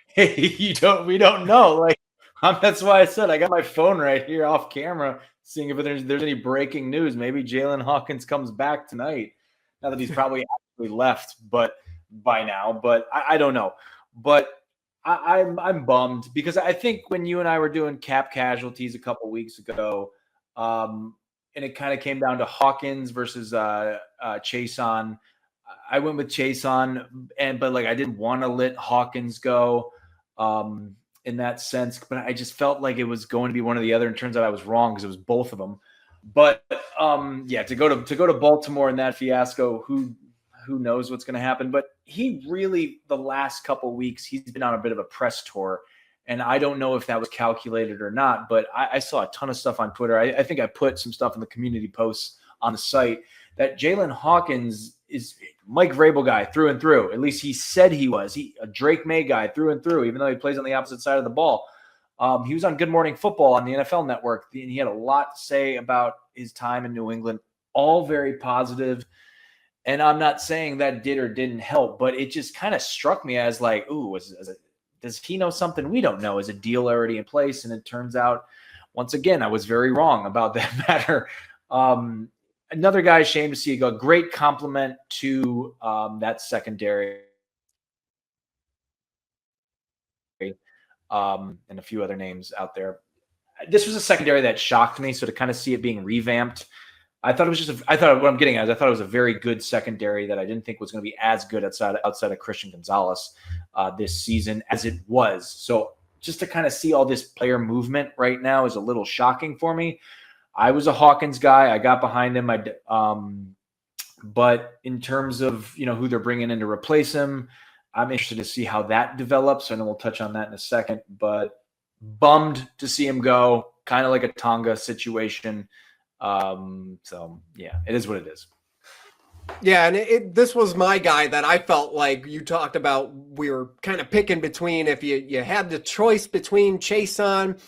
Speaker 2: Hey, we don't know. Like, that's why I said I got my phone right here off camera, seeing if there's any breaking news. Maybe Jaylinn Hawkins comes back tonight. Now that he's probably actually left, but by now. But I don't know. But I'm bummed because I think when you and I were doing cap casualties a couple weeks ago, and it kind of came down to Hawkins versus Chaisson. I went with Chaisson, but like I didn't want to let Hawkins go in that sense, but I just felt like it was going to be one or the other. And it turns out I was wrong because it was both of them. But to go to Baltimore in that fiasco, who knows what's going to happen? But he really, the last couple of weeks, he's been on a bit of a press tour. And I don't know if that was calculated or not, but I saw a ton of stuff on Twitter. I think I put some stuff in the community posts on the site that Jaylinn Hawkins is Mike Vrabel guy through and through. At least he said he was. A Drake Maye guy through and through, even though he plays on the opposite side of the ball. He was on Good Morning Football on the NFL Network, and he had a lot to say about his time in New England, all very positive. And I'm not saying that did or didn't help, but it just kind of struck me as like, ooh, does he know something we don't know? Is a deal already in place? And it turns out, once again, I was very wrong about that matter. Another guy, shame to see, a great compliment to that secondary. And a few other names out there. This was a secondary that shocked me. So to kind of see it being revamped, I thought it was what I'm getting at is I thought it was a very good secondary that I didn't think was going to be as good outside of Christian Gonzalez this season as it was. So just to kind of see all this player movement right now is a little shocking for me. I was a Hawkins guy. I got behind him. But in terms of, who they're bringing in to replace him, I'm interested to see how that develops. I know we'll touch on that in a second, but bummed to see him go, kind of like a Tonga situation. So yeah, it is what it is.
Speaker 1: Yeah, and this was my guy that I felt like you talked about. We were kind of picking between, if you had the choice between Chaisson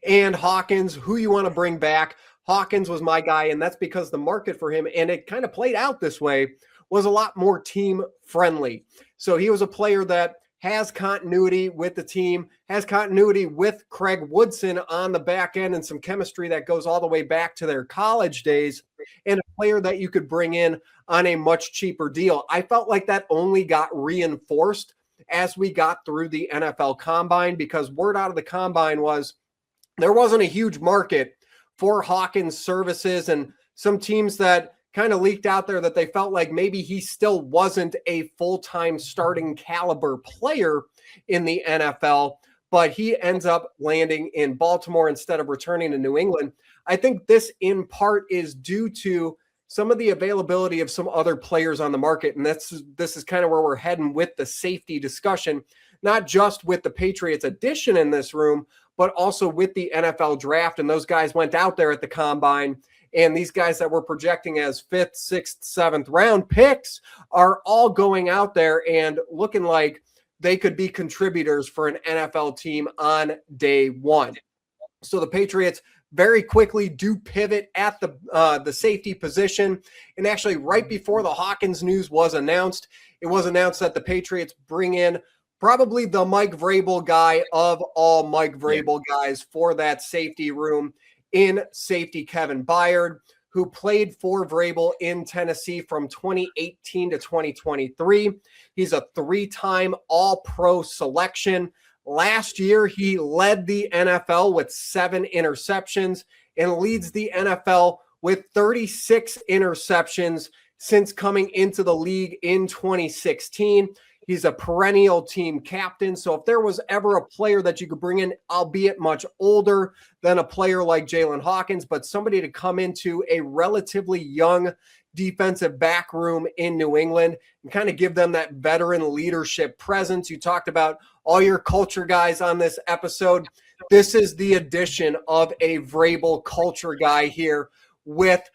Speaker 1: and Hawkins, who you want to bring back. Hawkins was my guy, and that's because the market for him, and it kind of played out this way, was a lot more team friendly. So he was a player that has continuity with the team, has continuity with Craig Woodson on the back end, and some chemistry that goes all the way back to their college days, and a player that you could bring in on a much cheaper deal. I felt like that only got reinforced as we got through the NFL Combine, because word out of the Combine was there wasn't a huge market for Hawkins' services, and some teams that kind of leaked out there that they felt like maybe he still wasn't a full-time starting caliber player in the NFL, but he ends up landing in Baltimore instead of returning to New England. I think this in part is due to some of the availability of some other players on the market. And this is kind of where we're heading with the safety discussion, not just with the Patriots addition in this room, but also with the NFL draft. And those guys went out there at the Combine, and these guys that we're projecting as 5th, 6th, 7th round picks are all going out there and looking like they could be contributors for an NFL team on day one. So the Patriots very quickly do pivot at the safety position. And actually, right before the Hawkins news was announced, it was announced that the Patriots bring in probably the Mike Vrabel guy of all Mike Vrabel guys for that safety room, in safety Kevin Byard, who played for Vrabel in Tennessee from 2018 to 2023. He's a 3-time All-Pro selection. Last year, he led the NFL with 7 interceptions and leads the NFL with 36 interceptions since coming into the league in 2016. He's a perennial team captain. So if there was ever a player that you could bring in, albeit much older than a player like Jaylinn Hawkins, but somebody to come into a relatively young defensive back room in New England and kind of give them that veteran leadership presence. You talked about all your culture guys on this episode. This is the addition of a Vrabel culture guy here, with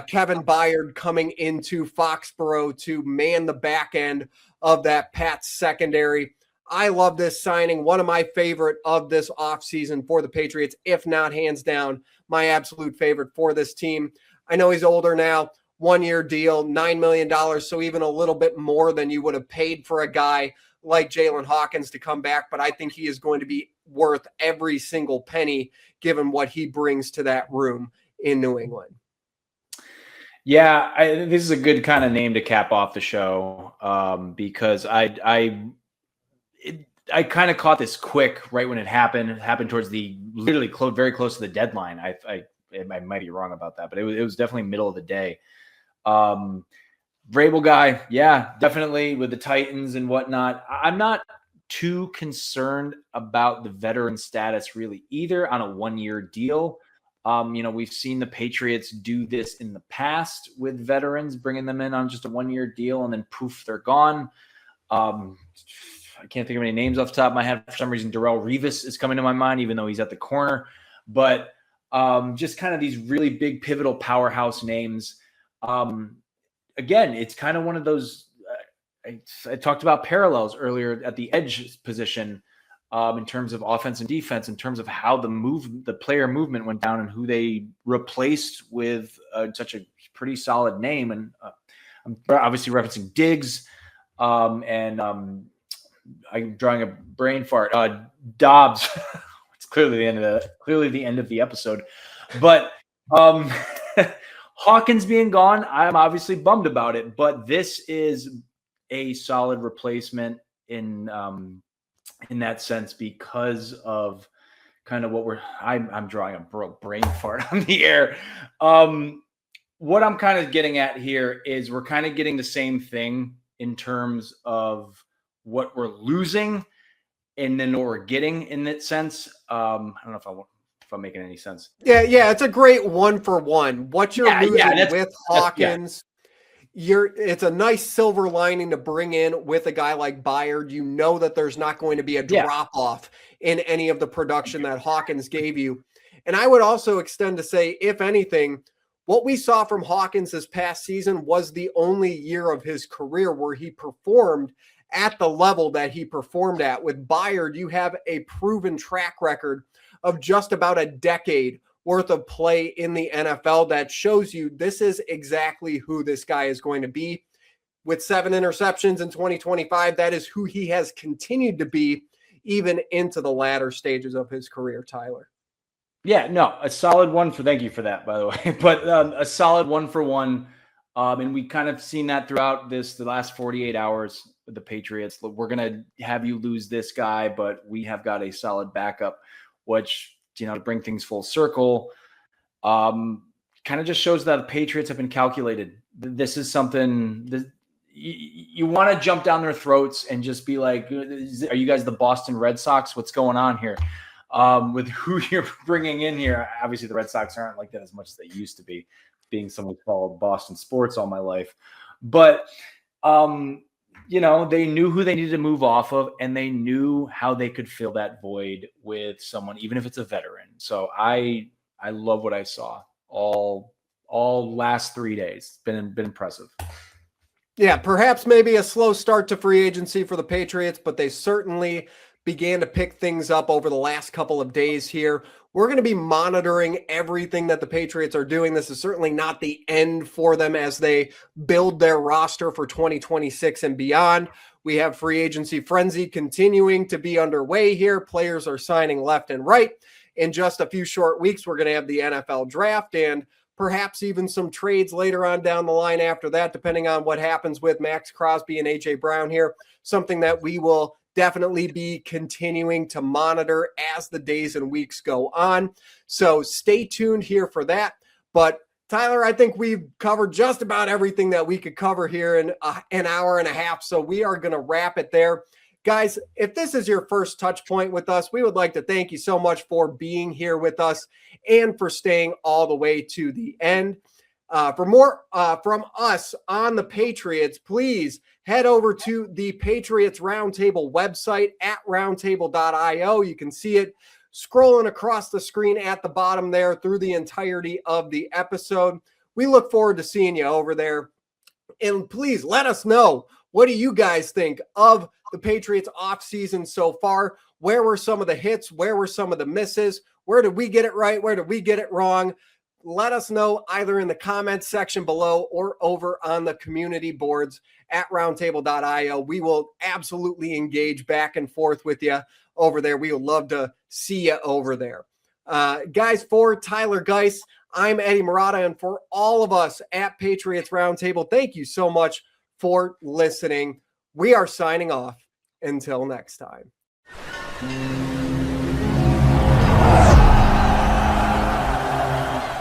Speaker 1: Kevin Byard coming into Foxborough to man the back end of that Pats secondary. I love this signing. One of my favorite of this offseason for the Patriots, if not hands down, my absolute favorite for this team. I know he's older now, 1-year deal, $9 million, so even a little bit more than you would have paid for a guy like Jaylinn Hawkins to come back, but I think he is going to be worth every single penny given what he brings to that room in New England.
Speaker 2: Yeah, this is a good kind of name to cap off the show, because I kind of caught this quick right when it happened. It happened towards very close to the deadline. I might be wrong about that, but it was definitely middle of the day. Vrabel guy, yeah, definitely with the Titans and whatnot. I'm not too concerned about the veteran status really either on a 1-year deal. We've seen the Patriots do this in the past with veterans, bringing them in on just a 1-year deal and then poof, they're gone. I can't think of any names off the top of my head. For some reason, Darrelle Revis is coming to my mind, even though he's at the corner. But just kind of these really big pivotal powerhouse names. Again, it's kind of one of those, I talked about parallels earlier at the edge position. In terms of offense and defense, in terms of how the player movement went down and who they replaced with such a pretty solid name. And I'm obviously referencing Diggs, and I'm drawing a brain fart. Doubs. It's clearly the end of the episode, but Hawkins being gone, I'm obviously bummed about it. But this is a solid replacement in that sense, because of kind of what I'm drawing a brain fart on the air. What I'm kind of getting at here is we're kind of getting the same thing in terms of what we're losing and then what we're getting in that sense. I don't know if I'm making any sense.
Speaker 1: Yeah, it's a great 1-for-1. What you're losing with Hawkins, it's a nice silver lining to bring in with a guy like Byard. You know that there's not going to be a drop-off in any of the production that Hawkins gave you. And I would also extend to say, if anything, what we saw from Hawkins this past season was the only year of his career where he performed at the level that he performed at. With Byard, you have a proven track record of just about a decade worth of play in the NFL that shows you this is exactly who this guy is going to be. with 7 interceptions in 2025. That is who he has continued to be even into the latter stages of his career, Tyler.
Speaker 2: Yeah, no, a solid one for, thank you for that, by the way, but a solid 1-for-1. And we kind of seen that throughout the last 48 hours with the Patriots. We're going to have you lose this guy, but we have got a solid backup, which, to bring things full circle, kind of just shows that the Patriots have been calculated. This is something you want to jump down their throats and just be like, are you guys the Boston Red Sox? What's going on here? With who you're bringing in here. Obviously, the Red Sox aren't like that as much as they used to be, being someone who followed Boston sports all my life. But, they knew who they needed to move off of, and they knew how they could fill that void with someone, even if it's a veteran. So I love what I saw all last 3 days. Been impressive.
Speaker 1: Yeah, perhaps maybe a slow start to free agency for the Patriots, but they certainly began to pick things up over the last couple of days here. We're going to be monitoring everything that the Patriots are doing. This is certainly not the end for them as they build their roster for 2026 and beyond. We have free agency frenzy continuing to be underway here. Players are signing left and right. In just a few short weeks, we're going to have the NFL draft and perhaps even some trades later on down the line after that, depending on what happens with Maxx, Crosby, and A.J. Brown here. Something that we will definitely be continuing to monitor as the days and weeks go on. So stay tuned here for that. But Tyler, I think we've covered just about everything that we could cover here in an hour and a half. So we are going to wrap it there. Guys, if this is your first touch point with us, we would like to thank you so much for being here with us and for staying all the way to the end. For more from us on the Patriots, please head over to the Patriots Roundtable website at roundtable.io. You can see it scrolling across the screen at the bottom there through the entirety of the episode. We look forward to seeing you over there. And please let us know, what do you guys think of the Patriots offseason so far? Where were some of the hits? Where were some of the misses? Where did we get it right? Where did we get it wrong? Let us know either in the comments section below or over on the community boards at roundtable.io. We will absolutely engage back and forth with you over there. We would love to see you over there. Guys, for Tyler Geis, I'm Eddie Murata, and for all of us at Patriots Roundtable, thank you so much for listening. We are signing off. Until next time.